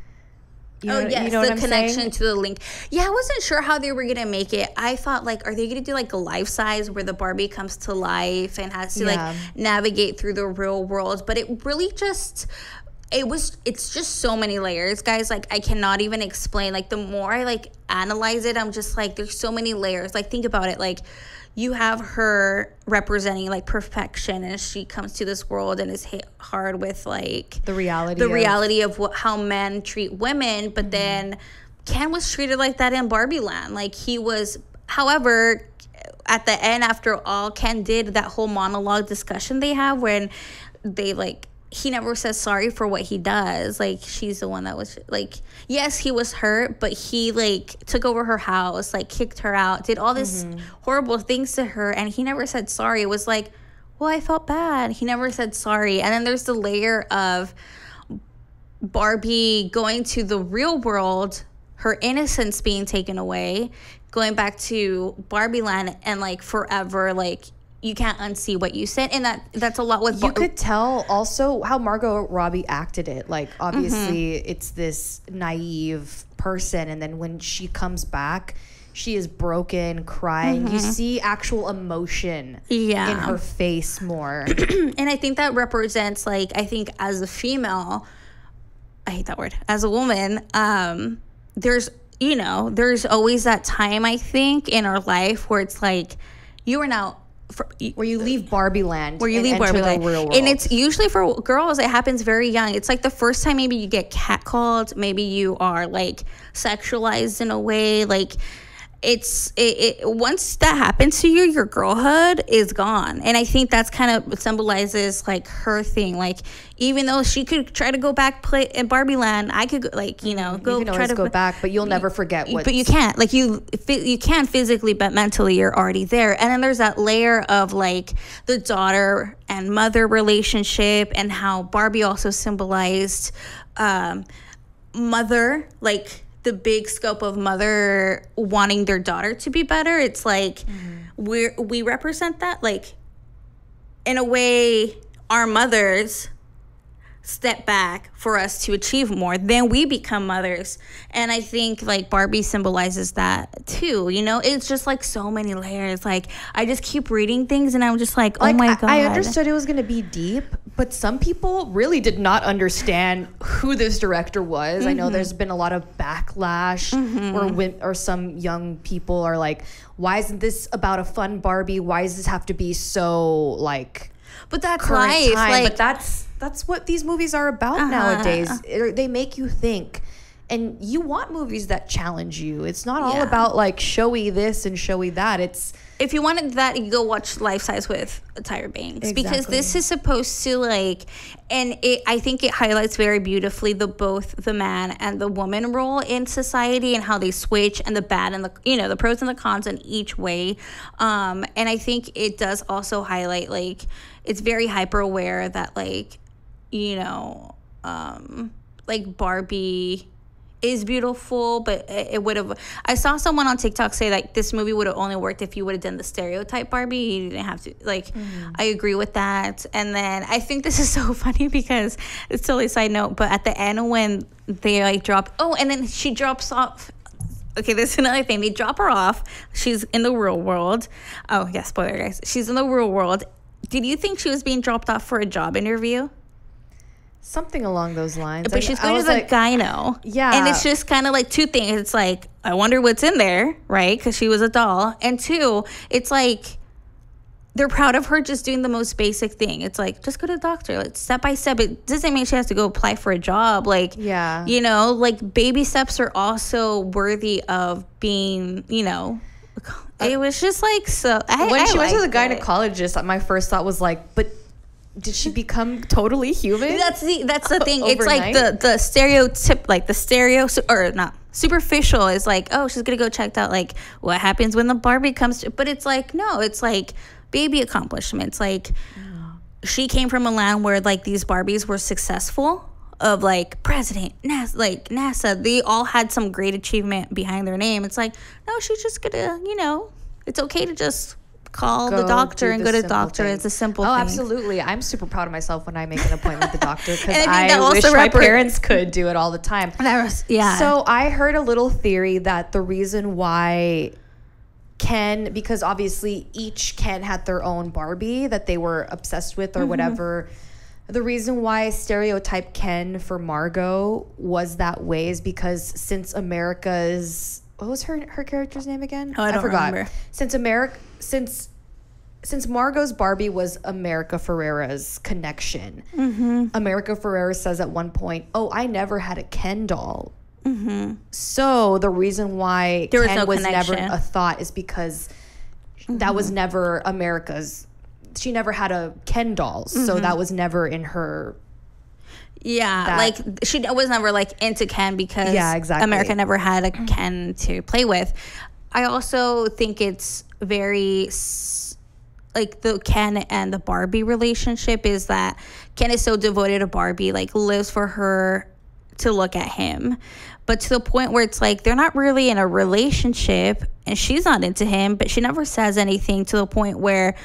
Speaker 1: You know what I'm
Speaker 2: connection
Speaker 1: saying?
Speaker 2: to the link. Yeah, I wasn't sure how they were gonna make it. I thought like, are they gonna do like a life size where the Barbie comes to life and has to like navigate through the real world? But it really just, it's just so many layers, guys. Like, I cannot even explain. Like, the more I like analyze it, I'm just like, there's so many layers. Like, think about it. Like, you have her representing like perfection, and she comes to this world and is hit hard with like
Speaker 1: the reality
Speaker 2: of how men treat women. But then Ken was treated like that in Barbie Land. Like, he was, however, at the end, after all Ken did, that whole monologue discussion they have when they like, he never says sorry for what he does. Like, she's the one that was like, yes, he was hurt, but he like took over her house, like kicked her out, did all this horrible things to her, and he never said sorry. It was like, well, I felt bad. He never said sorry. And then there's the layer of Barbie going to the real world, her innocence being taken away, going back to Barbie Land, and like forever, like, you can't unsee what you said. And that's a lot with
Speaker 1: you could tell also how Margot Robbie acted it. Like, obviously it's this naive person, and then when she comes back, she is broken, crying. You see actual emotion in her face more.
Speaker 2: And I think that represents, like, I think as a female, I hate that word, as a woman, there's always that time, I think, in our life where it's like, you are now,
Speaker 1: where you leave Barbie Land,
Speaker 2: where you leave Barbie Land,
Speaker 1: real world.
Speaker 2: And it's usually for girls, it happens very young. It's like the first time maybe you get catcalled, maybe you are like sexualized in a way. Like, it's once that happens to you, your girlhood is gone. And I think that's kind of symbolizes like her thing. Like, even though she could try to go back play in Barbie Land, I could like, go
Speaker 1: you can always go back, but you'll never forget what.
Speaker 2: But you can't, like, you can't physically, but mentally you're already there. And then there's that layer of like the daughter and mother relationship, and how Barbie also symbolized mother, like the big scope of mother wanting their daughter to be better. It's like we represent that, like, in a way, our mothers step back for us to achieve more, then we become mothers. And I think like Barbie symbolizes that too. It's just like so many layers. Like, I just keep reading things and I'm just like, oh my God.
Speaker 1: I understood it was going to be deep, but some people really did not understand who this director was. I know there's been a lot of backlash or some young people are like, why isn't this about a fun Barbie? Why does this have to be so like,
Speaker 2: but that's life. Like,
Speaker 1: but that's what these movies are about nowadays. They make you think, and you want movies that challenge you. It's not all about like showy this and showy that. It's,
Speaker 2: if you wanted that, you go watch Life Size with Tyra Banks, because this is supposed to like, and I think it highlights very beautifully both the man and the woman role in society, and how they switch, and the bad and the pros and the cons in each way. And I think it does also highlight, like, it's very hyper aware that like, like Barbie is beautiful, but it would have, I saw someone on TikTok say like this movie would have only worked if you would have done the stereotype Barbie. You didn't have to, like, I agree with that. And then I think this is so funny because it's totally a side note, but at the end when they like drop, and then she drops off. Okay, this is another thing. They drop her off. She's in the real world. Oh yeah, spoiler guys. She's in the real world. Did you think she was being dropped off for a job interview?
Speaker 1: Something along those lines.
Speaker 2: But she's going to the gyno.
Speaker 1: Yeah.
Speaker 2: And it's just kind of like two things. It's like, I wonder what's in there, right? Because she was a doll. And two, it's like, they're proud of her just doing the most basic thing. It's like, just go to the doctor. Like, step by step. It doesn't mean she has to go apply for a job. Like, like baby steps are also worthy of being, it was just like, so.
Speaker 1: When she went to the gynecologist, my first thought was like, but did she become totally human?
Speaker 2: That's the thing. It's like the stereotype, like or not superficial is like, oh, she's gonna go check out like what happens when the Barbie comes to, but it's like, no, it's like baby accomplishments. Like, she came from a land where like these Barbies were successful, of like president, NASA, they all had some great achievement behind their name. It's like, no, she's just gonna, it's okay to just call the doctor and go to the doctor. It's a simple thing.
Speaker 1: Oh, absolutely. I'm super proud of myself when I make an appointment with the doctor because
Speaker 2: I
Speaker 1: wish my parents could do it all the time.
Speaker 2: Yeah.
Speaker 1: So I heard a little theory that the reason why Ken, because obviously each Ken had their own Barbie that they were obsessed with or whatever. The reason why stereotype Ken for Margot was that way is because since America's, what was her character's name again?
Speaker 2: Oh, I forgot. Remember.
Speaker 1: Since Margot's Barbie was America Ferrera's connection, America Ferrera says at one point, "Oh, I never had a Ken doll." So the reason why Ken was never a thought is because that was never America's. She never had a Ken doll, so that was never in her.
Speaker 2: Yeah, like she was never like into Ken because America never had a Ken to play with. I also think it's very like the Ken and the Barbie relationship is that Ken is so devoted to Barbie, like lives for her to look at him, but to the point where it's like they're not really in a relationship and she's not into him, but she never says anything to the point where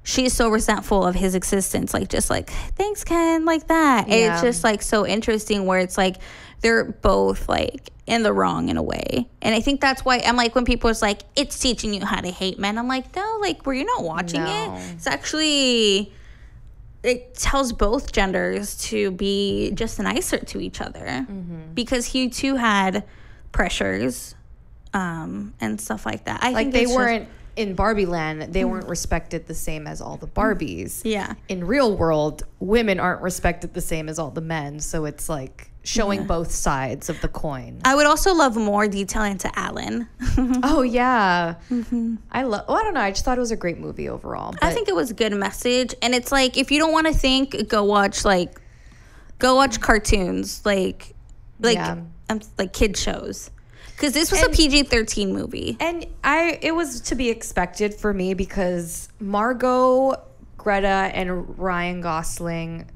Speaker 2: she's so resentful of his existence, like just like, thanks, Ken, like that. Yeah. It's just like so interesting where it's like they're both like in the wrong in a way. And I think that's why I'm like, when people is like, it's teaching you how to hate men, I'm like, no, like, were you not watching it? It's actually, it tells both genders to be just nicer to each other because he too had pressures and stuff like that. I think they weren't.
Speaker 1: In Barbie land, they weren't respected the same as all the Barbies.
Speaker 2: Yeah.
Speaker 1: In real world, women aren't respected the same as all the men. So it's like showing both sides of the coin.
Speaker 2: I would also love more detail into Alan.
Speaker 1: Oh, yeah. I don't know. I just thought it was a great movie overall.
Speaker 2: I think it was a good message. And it's like, if you don't want to think, go watch cartoons, like kid shows. Because this was a PG-13 movie.
Speaker 1: And it was to be expected for me because Margot, Greta, and Ryan Gosling,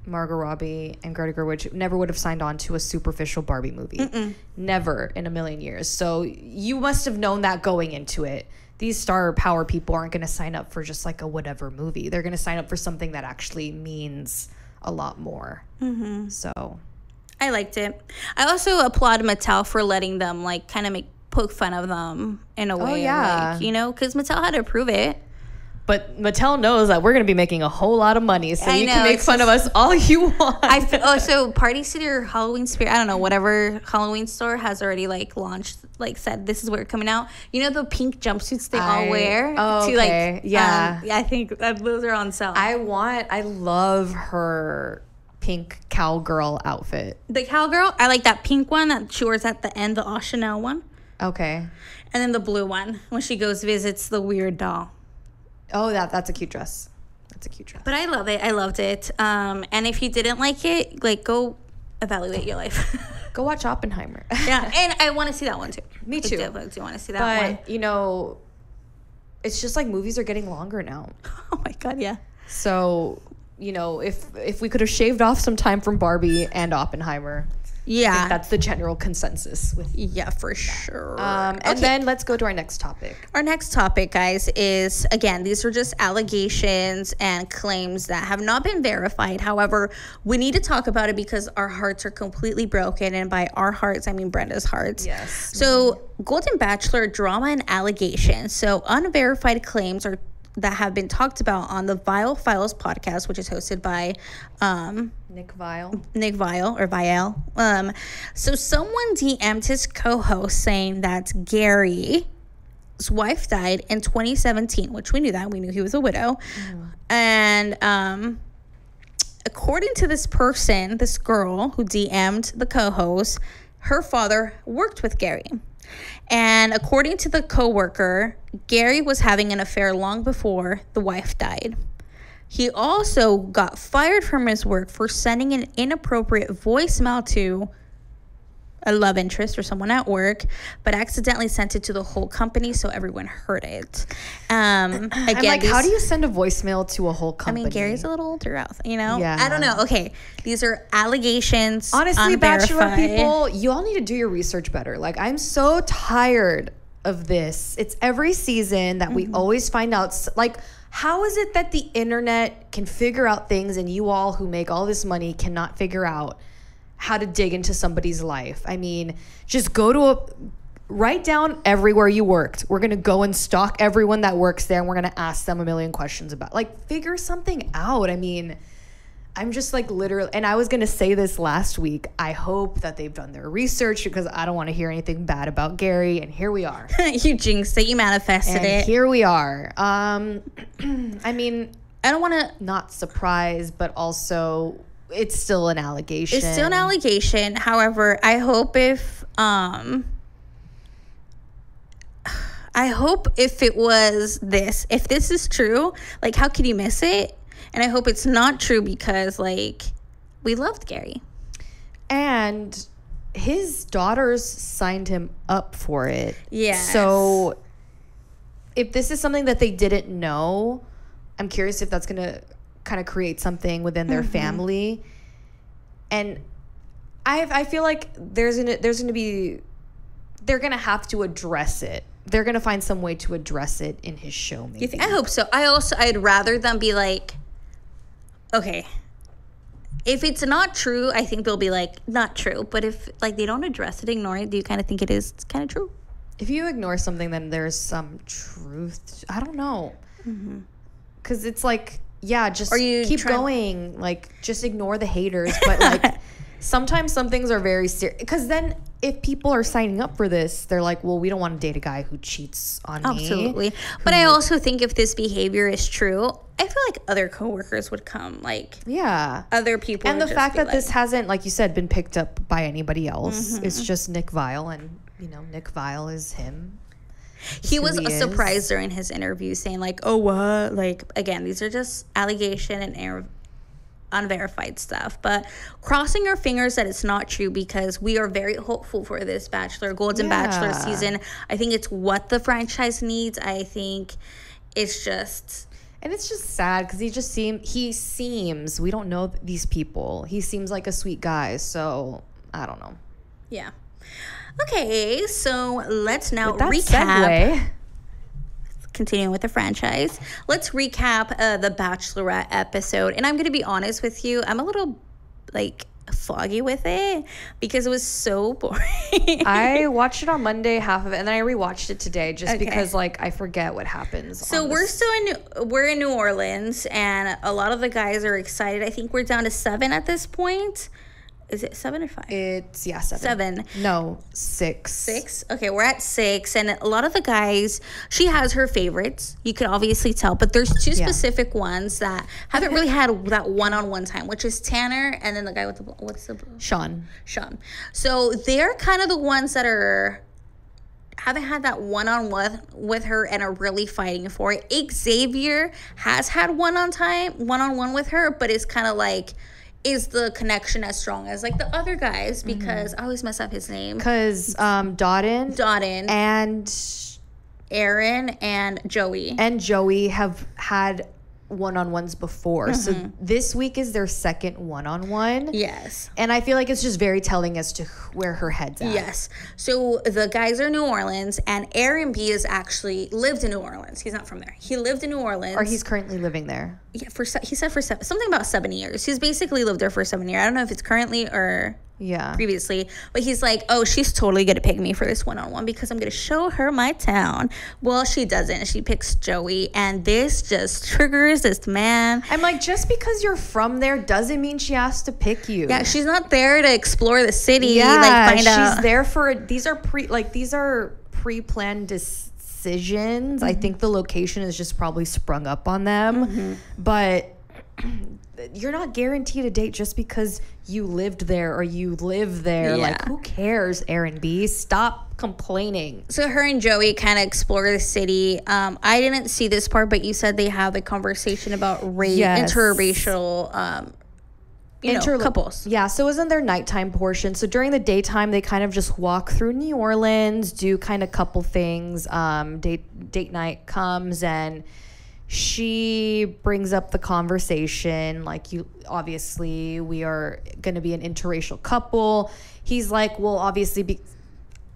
Speaker 1: Margot Robbie, and Greta Gerwig never would have signed on to a superficial Barbie movie. Never in a million years. So you must have known that going into it. These star power people aren't going to sign up for just like a whatever movie. They're going to sign up for something that actually means a lot more. So
Speaker 2: I liked it. I also applaud Mattel for letting them like kind of poke fun of them in a way. Oh, yeah. Like, you know, because Mattel had to approve it.
Speaker 1: But Mattel knows that we're going to be making a whole lot of money, so you can make fun of us all you want.
Speaker 2: So Party City or Halloween Spirit, I don't know, whatever Halloween store has already like launched, like said this is where it's coming out. You know the pink jumpsuits they all wear?
Speaker 1: Oh, to, okay.
Speaker 2: Like, yeah, I think those are on sale.
Speaker 1: I love her pink cowgirl outfit.
Speaker 2: The cowgirl, I like that pink one that she wears at the end, the Chanel one.
Speaker 1: Okay.
Speaker 2: And then the blue one when she goes visits the weird doll.
Speaker 1: Oh, that's a cute dress. That's a cute dress.
Speaker 2: But I love it. I loved it. And if you didn't like it, like go evaluate your life.
Speaker 1: Go watch Oppenheimer.
Speaker 2: Yeah, and I want to see that one too.
Speaker 1: Me too.
Speaker 2: I do want to see that one.
Speaker 1: But you know, it's just like movies are getting longer now.
Speaker 2: Oh my god, yeah.
Speaker 1: So you know, if we could have shaved off some time from Barbie and Oppenheimer.
Speaker 2: Yeah.
Speaker 1: I think that's the general consensus.
Speaker 2: Yeah, for sure.
Speaker 1: And then let's go to our next topic.
Speaker 2: Our next topic, guys, is, again, these are just allegations and claims that have not been verified. However, we need to talk about it because our hearts are completely broken. And by our hearts, I mean Brenda's hearts.
Speaker 1: Yes.
Speaker 2: So, Golden Bachelor drama and allegations. So, unverified claims are that have been talked about on the Vile Files podcast, which is hosted by
Speaker 1: Nick Vile.
Speaker 2: Or Vial. So someone DM'd his co-host saying that Gary's wife died in 2017, which we knew that. We knew he was a widow. And according to this person, this girl who DM'd the co-host, her father worked with Gary. And according to the coworker, Gary was having an affair long before the wife died. He also got fired from his work for sending an inappropriate voicemail to a love interest or someone at work, but accidentally sent it to the whole company, so everyone heard it. Again,
Speaker 1: I'm like, how do you send a voicemail to a whole company?
Speaker 2: I mean, Gary's a little older, you know?
Speaker 1: Yeah.
Speaker 2: I don't know. Okay, these are allegations.
Speaker 1: Honestly,
Speaker 2: unverified.
Speaker 1: Bachelor people, you all need to do your research better. Like, I'm so tired of this. It's every season that we always find out, like, how is it that the internet can figure out things and you all who make all this money cannot figure out how to dig into somebody's life? I mean, just write down everywhere you worked. We're going to go and stalk everyone that works there, and we're going to ask them a million questions about, like, figure something out. I mean, I'm just like literally, and I was going to say this last week, I hope that they've done their research because I don't want to hear anything bad about Gary, and here we are.
Speaker 2: You jinxed it, you manifested it.
Speaker 1: Here we are. I mean,
Speaker 2: I don't want to,
Speaker 1: not surprised, but also it's still an allegation.
Speaker 2: It's still an allegation. However, I hope if it was this, if this is true, like, how could you miss it? And I hope it's not true because, like, we loved Gary.
Speaker 1: And his daughters signed him up for it.
Speaker 2: Yeah.
Speaker 1: So if this is something that they didn't know, I'm curious if that's going to kind of create something within their family. And I feel like they're going to have to address it. They're going to find some way to address it in his show, maybe.
Speaker 2: I hope so. I'd rather them be like, okay, if it's not true, I think they'll be like, not true. But if, like, they don't address it, ignore it, do you kind of think it's kind of true?
Speaker 1: If you ignore something, then there's some truth. I don't know. Because it's like, yeah, just keep going. Like, just ignore the haters. But, like, sometimes some things are very serious. Because then if people are signing up for this, they're like, well, we don't want to date a guy who cheats on me.
Speaker 2: Absolutely. But I also think if this behavior is true, I feel like other coworkers would come. Like,
Speaker 1: yeah,
Speaker 2: other people.
Speaker 1: And the fact that this hasn't, like you said, been picked up by anybody else. It's just Nick Viall. And, you know, Nick Viall is him.
Speaker 2: He was surprised during his interview saying, like, oh, what? Like, again, these are just allegation and unverified stuff, but crossing our fingers that it's not true because we are very hopeful for this Golden Bachelor season. I think it's what the franchise needs. I think it's just...
Speaker 1: And it's just sad because he seems, we don't know these people. He seems like a sweet guy, so I don't know.
Speaker 2: Yeah. Okay, so let's now recap.
Speaker 1: Segue.
Speaker 2: Continuing with the franchise, let's recap the Bachelorette episode. And I'm going to be honest with you, I'm a little, like, foggy with it because it was so boring.
Speaker 1: I watched it on Monday, half of it, and then I rewatched it today just because, like, I forget what happens.
Speaker 2: So we're in New Orleans, and a lot of the guys are excited. I think we're down to 7 at this point. Is it 7 or 5?
Speaker 1: It's 7.
Speaker 2: 7.
Speaker 1: No, 6.
Speaker 2: 6? Okay, we're at 6. And a lot of the guys, she has her favorites. You can obviously tell. But there's 2 specific ones that haven't really had that one-on-one time, which is Tanner and then the guy with the... What's the...
Speaker 1: Sean.
Speaker 2: So they're kind of the ones that haven't had that one-on-one with her and are really fighting for it. Xavier has had one-on-one with her, but it's kind of like... Is the connection as strong as, like, the other guys? Because I always mess up his name.
Speaker 1: Because Dotun and
Speaker 2: Aaron and
Speaker 1: Joey have had one-on-ones before. So this week is their second one-on-one.
Speaker 2: Yes.
Speaker 1: And I feel like it's just very telling as to where her head's at.
Speaker 2: Yes. So the guys are New Orleans, and Aaron B has actually lived in New Orleans. He's not from there. He lived in New Orleans.
Speaker 1: Or he's currently living there.
Speaker 2: Yeah, he said for something about 7 years. He's basically lived there for 7 years. I don't know if it's currently or previously, but he's like, oh, she's totally gonna pick me for this one-on-one because I'm gonna show her my town. Well, she doesn't. She picks Joey, and this just triggers this man.
Speaker 1: I'm like, just because you're from there doesn't mean she has to pick you.
Speaker 2: Yeah, she's not there to explore the city.
Speaker 1: Yeah,
Speaker 2: like, find out.
Speaker 1: She's there for these are pre-planned decisions. I think the location is just probably sprung up on them, but you're not guaranteed a date just because you lived there or you live there.
Speaker 2: Yeah.
Speaker 1: Like, who cares, Aaron B? Stop complaining.
Speaker 2: So her and Joey kind of explore the city. I didn't see this part, but you said they have a conversation about interracial couples.
Speaker 1: Yeah, so it was in their nighttime portion. So during the daytime, they kind of just walk through New Orleans, do kind of couple things. Date night comes, and she brings up the conversation, like, obviously we are going to be an interracial couple. He's like, well, obviously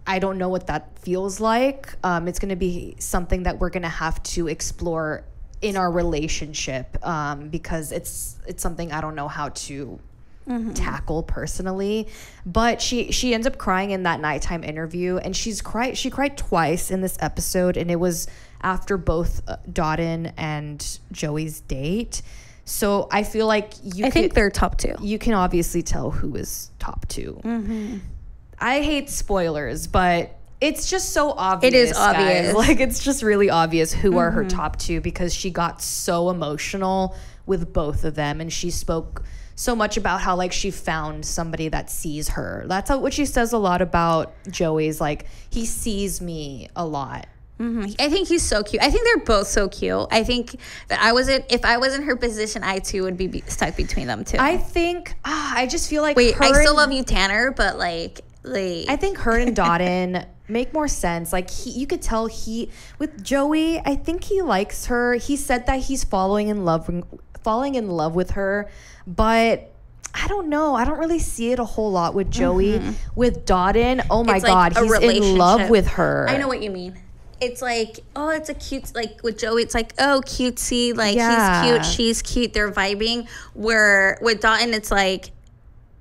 Speaker 1: I don't know what that feels like. It's going to be something that we're going to have to explore in our relationship, because it's something I don't know how to tackle personally. But she ends up crying in that nighttime interview, and she cried twice in this episode, and it was after both Dotun and Joey's date. So I feel like
Speaker 2: I think they're top two.
Speaker 1: You can obviously tell who is top two. I hate spoilers, but it's just so obvious.
Speaker 2: It is obvious.
Speaker 1: Guys. Like, it's just really obvious who are her top two, because she got so emotional with both of them, and she spoke so much about how, like, she found somebody that sees her. That's what she says a lot about Joey's, like, he sees me a lot.
Speaker 2: I think he's so cute. I think they're both so cute. I think that if I was in her position, I too would be stuck between them two.
Speaker 1: I think I just feel like
Speaker 2: I still love you, Tanner, but like
Speaker 1: I think her and Dotun make more sense. Like, you could tell with Joey, I think he likes her. He said that he's falling in love with her, but I don't know. I don't really see it a whole lot with Joey. With Dotun, oh my God, he's in love with her.
Speaker 2: I know what you mean. It's like, oh, it's a cute, like with Joey, it's like, oh, cutesy, like he's cute, she's cute, they're vibing. Where with Dotun, it's like,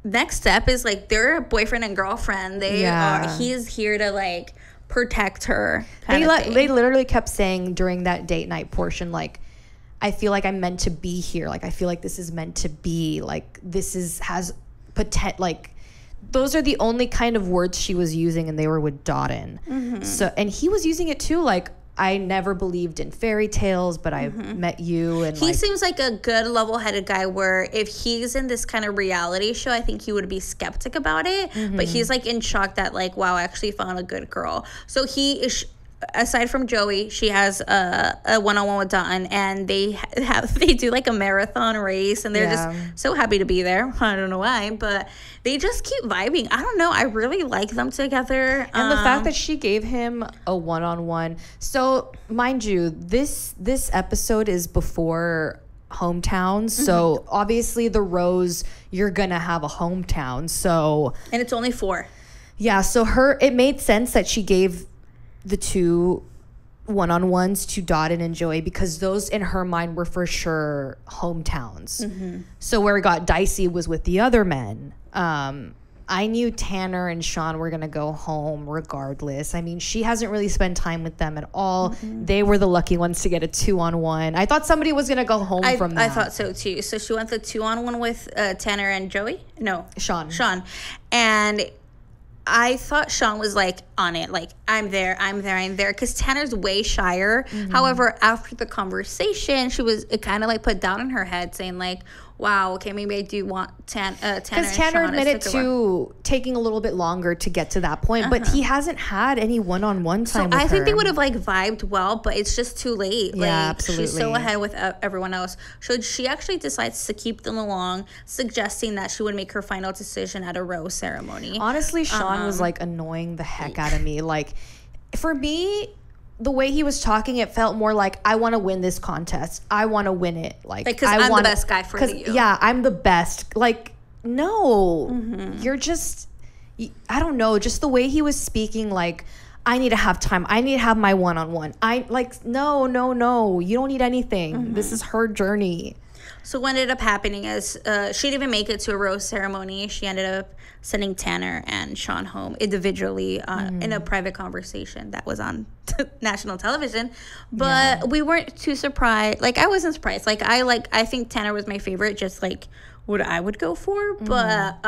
Speaker 2: next step is like they're a boyfriend and girlfriend. He's here to like protect her.
Speaker 1: They literally kept saying during that date night portion, like, I feel like I'm meant to be here. Like, I feel like this is meant to be. Like, has potential. Like, those are the only kind of words she was using, and they were with Dotun. So, and he was using it too. Like, I never believed in fairy tales, but I met you. And
Speaker 2: he seems like a good, level-headed guy, where if he's in this kind of reality show, I think he would be skeptic about it. But he's like in shock that, like, wow, I actually found a good girl. So he is. Aside from Joey, she has a one-on-one with Dotun, and they do like a marathon race, and they're just so happy to be there. I don't know why, but they just keep vibing. I don't know. I really like them together.
Speaker 1: And the fact that she gave him a one-on-one. So, mind you, this episode is before hometowns. So obviously the Rose, you're gonna have a hometown. So,
Speaker 2: and it's only 4.
Speaker 1: Yeah. So it made sense that she gave the 2 one-on-ones to Dotun and Joey, because those in her mind were for sure hometowns. So where it got dicey was with the other men. I knew Tanner and Sean were gonna go home regardless. I mean, she hasn't really spent time with them at all. They were the lucky ones to get a 2-on-1. I thought somebody was gonna go home from that.
Speaker 2: I thought so too. So she went the 2-on-1 with Tanner and Joey? No. Sean. And I thought Sean was like on it, like, I'm there, because Tanner's way shyer. However, after the conversation, it kind of like put down in her head, saying like, wow, okay, maybe I do want Tanner. Because
Speaker 1: Tanner admitted to taking a little bit longer to get to that point, but he hasn't had any one-on-one time with her.
Speaker 2: I think they would have like vibed well, but it's just too late. Like,
Speaker 1: absolutely.
Speaker 2: She's so ahead with everyone else. So she actually decides to keep them along, suggesting that she would make her final decision at a rose ceremony.
Speaker 1: Honestly, Sean was like annoying the heck out of me. Like, for me, the way he was talking, it felt more like, I want to win this contest. I want to win it. Like,
Speaker 2: because I'm the best guy for you.
Speaker 1: Yeah, I'm the best. Like, no. You're just, I don't know. Just the way he was speaking, like, I need to have time. I need to have my one-on-one. No. You don't need anything. This is her journey.
Speaker 2: So what ended up happening is she didn't even make it to a rose ceremony. She ended up sending Tanner and Sean home individually in a private conversation that was on national television. But we weren't too surprised. Like, I wasn't surprised. Like, I think Tanner was my favorite, just like what I would go for. But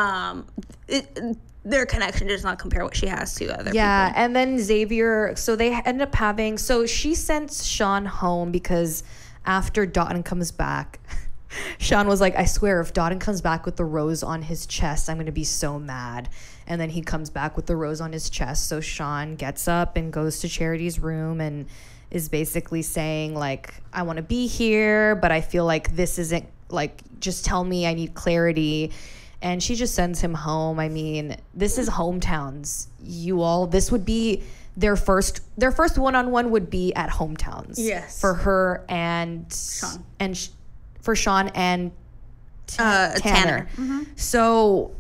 Speaker 2: their connection does not compare what she has to other people.
Speaker 1: And then Xavier, so they end up having, so she sends Sean home because after Dotun comes back, Sean was like, I swear, if Dotun comes back with the rose on his chest, I'm going to be so mad. And then he comes back with the rose on his chest. So Sean gets up and goes to Charity's room and is basically saying, like, I want to be here, but I feel like this isn't, like, just tell me, I need clarity. And she just sends him home. I mean, this is hometowns. This would be their first one-on-one would be at hometowns.
Speaker 2: Yes.
Speaker 1: For her and
Speaker 2: Sean.
Speaker 1: For Sean and Tanner.
Speaker 2: Mm-hmm.
Speaker 1: So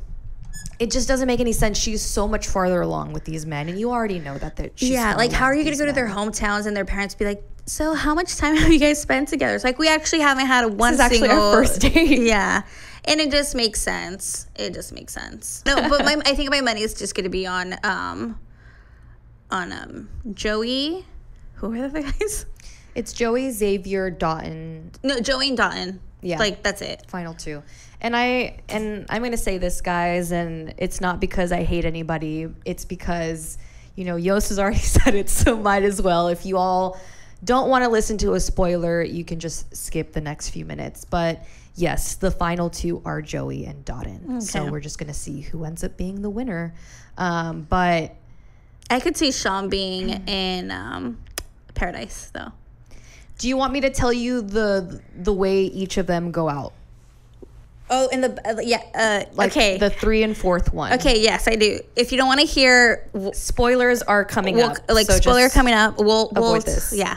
Speaker 1: it just doesn't make any sense. She's so much farther along with these men, and you already know that she's
Speaker 2: like, how are you going to go to their hometowns and their parents be like, so how much time have you guys spent together? It's like, we actually haven't had one
Speaker 1: this is
Speaker 2: single...
Speaker 1: actually our first date.
Speaker 2: Yeah. And it just makes sense. No, but I think my money is just going to be on Joey. Who are the other guys?
Speaker 1: It's Joey, Xavier, Dotun.
Speaker 2: No, Joey and Dotun. Yeah. Like, that's it.
Speaker 1: Final two. And I'm going to say this, guys, and it's not because I hate anybody. It's because, Yos has already said it, so might as well. If you all don't want to listen to a spoiler, you can just skip the next few minutes. But yes, the final two are Joey and Dotun. Okay. So we're just going to see who ends up being the winner. But
Speaker 2: I could see Sean being in Paradise, though.
Speaker 1: Do you want me to tell you the way each of them go out?
Speaker 2: Oh, in the okay,
Speaker 1: the 3 and 4th one.
Speaker 2: Okay, yes, I do. If you don't want to hear,
Speaker 1: spoilers are coming up.
Speaker 2: Like, so spoiler coming up. We'll
Speaker 1: avoid this.
Speaker 2: Yeah.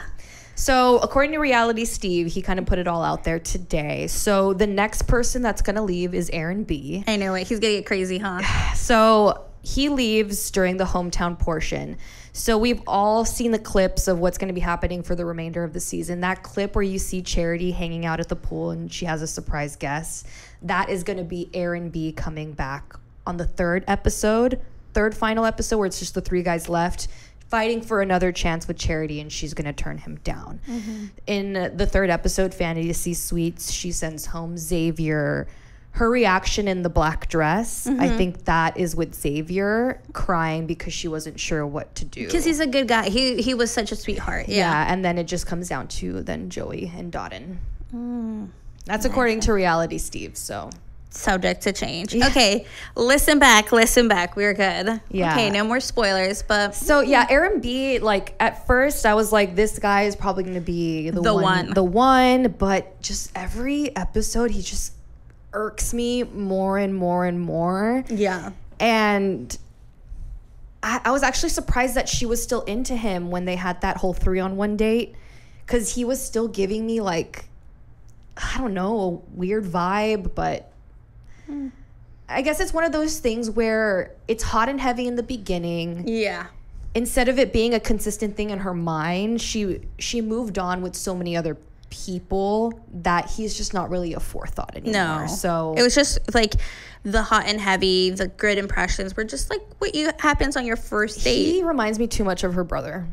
Speaker 1: So according to Reality Steve, he kind of put it all out there today. So the next person that's gonna leave is Aaron B.
Speaker 2: I know it. He's gonna get crazy, huh?
Speaker 1: So he leaves during the hometown portion. So we've all seen the clips of what's going to be happening for the remainder of the season. That clip where you see Charity hanging out at the pool and she has a surprise guest, that is going to be Aaron B coming back on the third final episode, where it's just the 3 guys left fighting for another chance with Charity, and she's going to turn him down. Mm-hmm. In the 3rd episode, Fantasy Suites, she sends home Xavier. Her reaction in the black dress, I think that is with Xavier crying because she wasn't sure what to do.
Speaker 2: Because he's a good guy. He was such a sweetheart.
Speaker 1: Yeah, and then it just comes down to then Joey and Dotun. That's according to Reality Steve, so.
Speaker 2: Subject to change. Yeah. Okay, listen back. We're good.
Speaker 1: Yeah.
Speaker 2: Okay, no more spoilers, but.
Speaker 1: So, yeah, Aaron B, like, at first I was like, this guy is probably going to be the one, but just every episode he just irks me more and more and more.
Speaker 2: Yeah.
Speaker 1: And I was actually surprised that she was still into him when they had that whole 3-on-1 date, because he was still giving me, like, I don't know, a weird vibe. But I guess it's one of those things where it's hot and heavy in the beginning.
Speaker 2: Yeah.
Speaker 1: Instead of it being a consistent thing in her mind, she moved on with so many other people that he's just not really a forethought anymore.
Speaker 2: No.
Speaker 1: So
Speaker 2: it was just like the hot and heavy, the good impressions were just like what happens on your first date.
Speaker 1: He reminds me too much of her brother.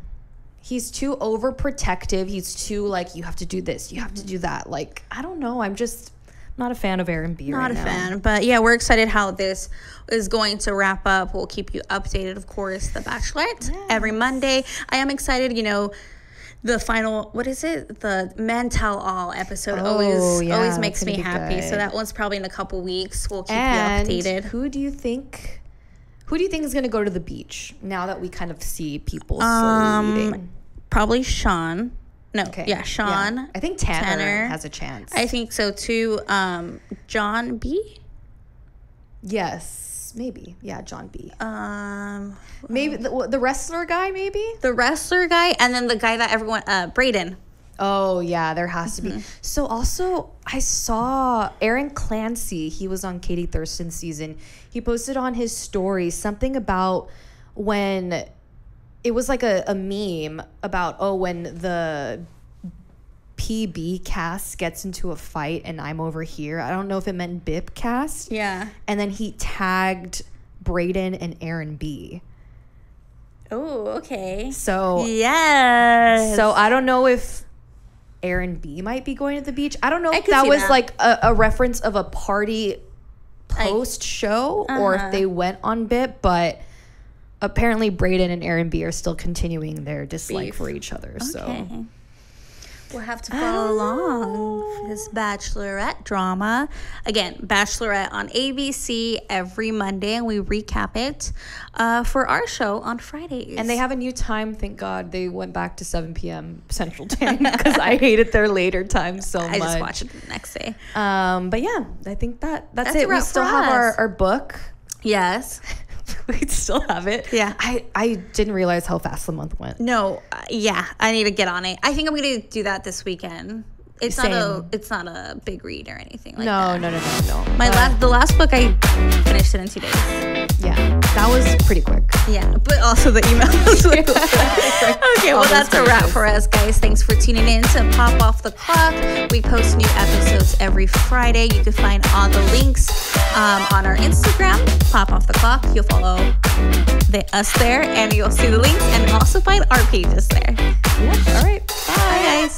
Speaker 1: He's too overprotective. He's too like, you have to do this, you have to do that. Like, I don't know. I'm just not a fan of Aaron B.
Speaker 2: Not
Speaker 1: right
Speaker 2: a
Speaker 1: now.
Speaker 2: fan. But yeah, we're excited how this is going to wrap up. We'll keep you updated, of course, The Bachelorette every Monday. I am excited, the final, what is it? The Men Tell All episode always makes me happy. Good. So that one's probably in a couple weeks. We'll keep you updated.
Speaker 1: Who do you think is going to go to the beach now that we kind of see people slowly leaving?
Speaker 2: Probably Sean. No, Sean.
Speaker 1: Yeah. I think Tanner has a chance.
Speaker 2: I think so too. John B?
Speaker 1: Yes, maybe. Yeah, John B. Maybe the wrestler guy, maybe?
Speaker 2: The wrestler guy, and then the guy that everyone, Brayden.
Speaker 1: Oh, yeah, there has to be. So also, I saw Aaron Clancy. He was on Katie Thurston's season. He posted on his story something about when it was like a meme about, when the PB cast gets into a fight and I'm over here. I don't know if it meant BIP cast.
Speaker 2: Yeah.
Speaker 1: And then he tagged Brayden and Aaron B.
Speaker 2: Oh, okay.
Speaker 1: So
Speaker 2: yes.
Speaker 1: So I don't know if Aaron B might be going to the beach. I don't know if that was like a reference of a party post show or if they went on BIP, but apparently Brayden and Aaron B are still continuing their dislike for each other. Okay. So
Speaker 2: we'll have to follow along for this Bachelorette drama. Again, Bachelorette on ABC every Monday, and we recap it for our show on Fridays.
Speaker 1: And they have a new time. Thank God they went back to 7 p.m. Central Time because I hated their later time so much.
Speaker 2: I just watched it the next day.
Speaker 1: But yeah, I think that's it. We still have our book.
Speaker 2: Yes.
Speaker 1: We still have it.
Speaker 2: Yeah.
Speaker 1: I didn't realize how fast the month went.
Speaker 2: No. I need to get on it. I think I'm going to do that this weekend. it's not a big read or anything like that.
Speaker 1: No.
Speaker 2: The last book I finished it in 2 days.
Speaker 1: Yeah, that was pretty quick.
Speaker 2: Yeah, but also the emails. Okay, well, that's a wrap for us, guys. Thanks for tuning in to Pop Off the Clock. We post new episodes every Friday. You can find all the links on our Instagram, Pop Off the Clock. You'll follow us there, and you'll see the links, and also find our pages there.
Speaker 1: Yeah, all right.
Speaker 2: Bye, guys.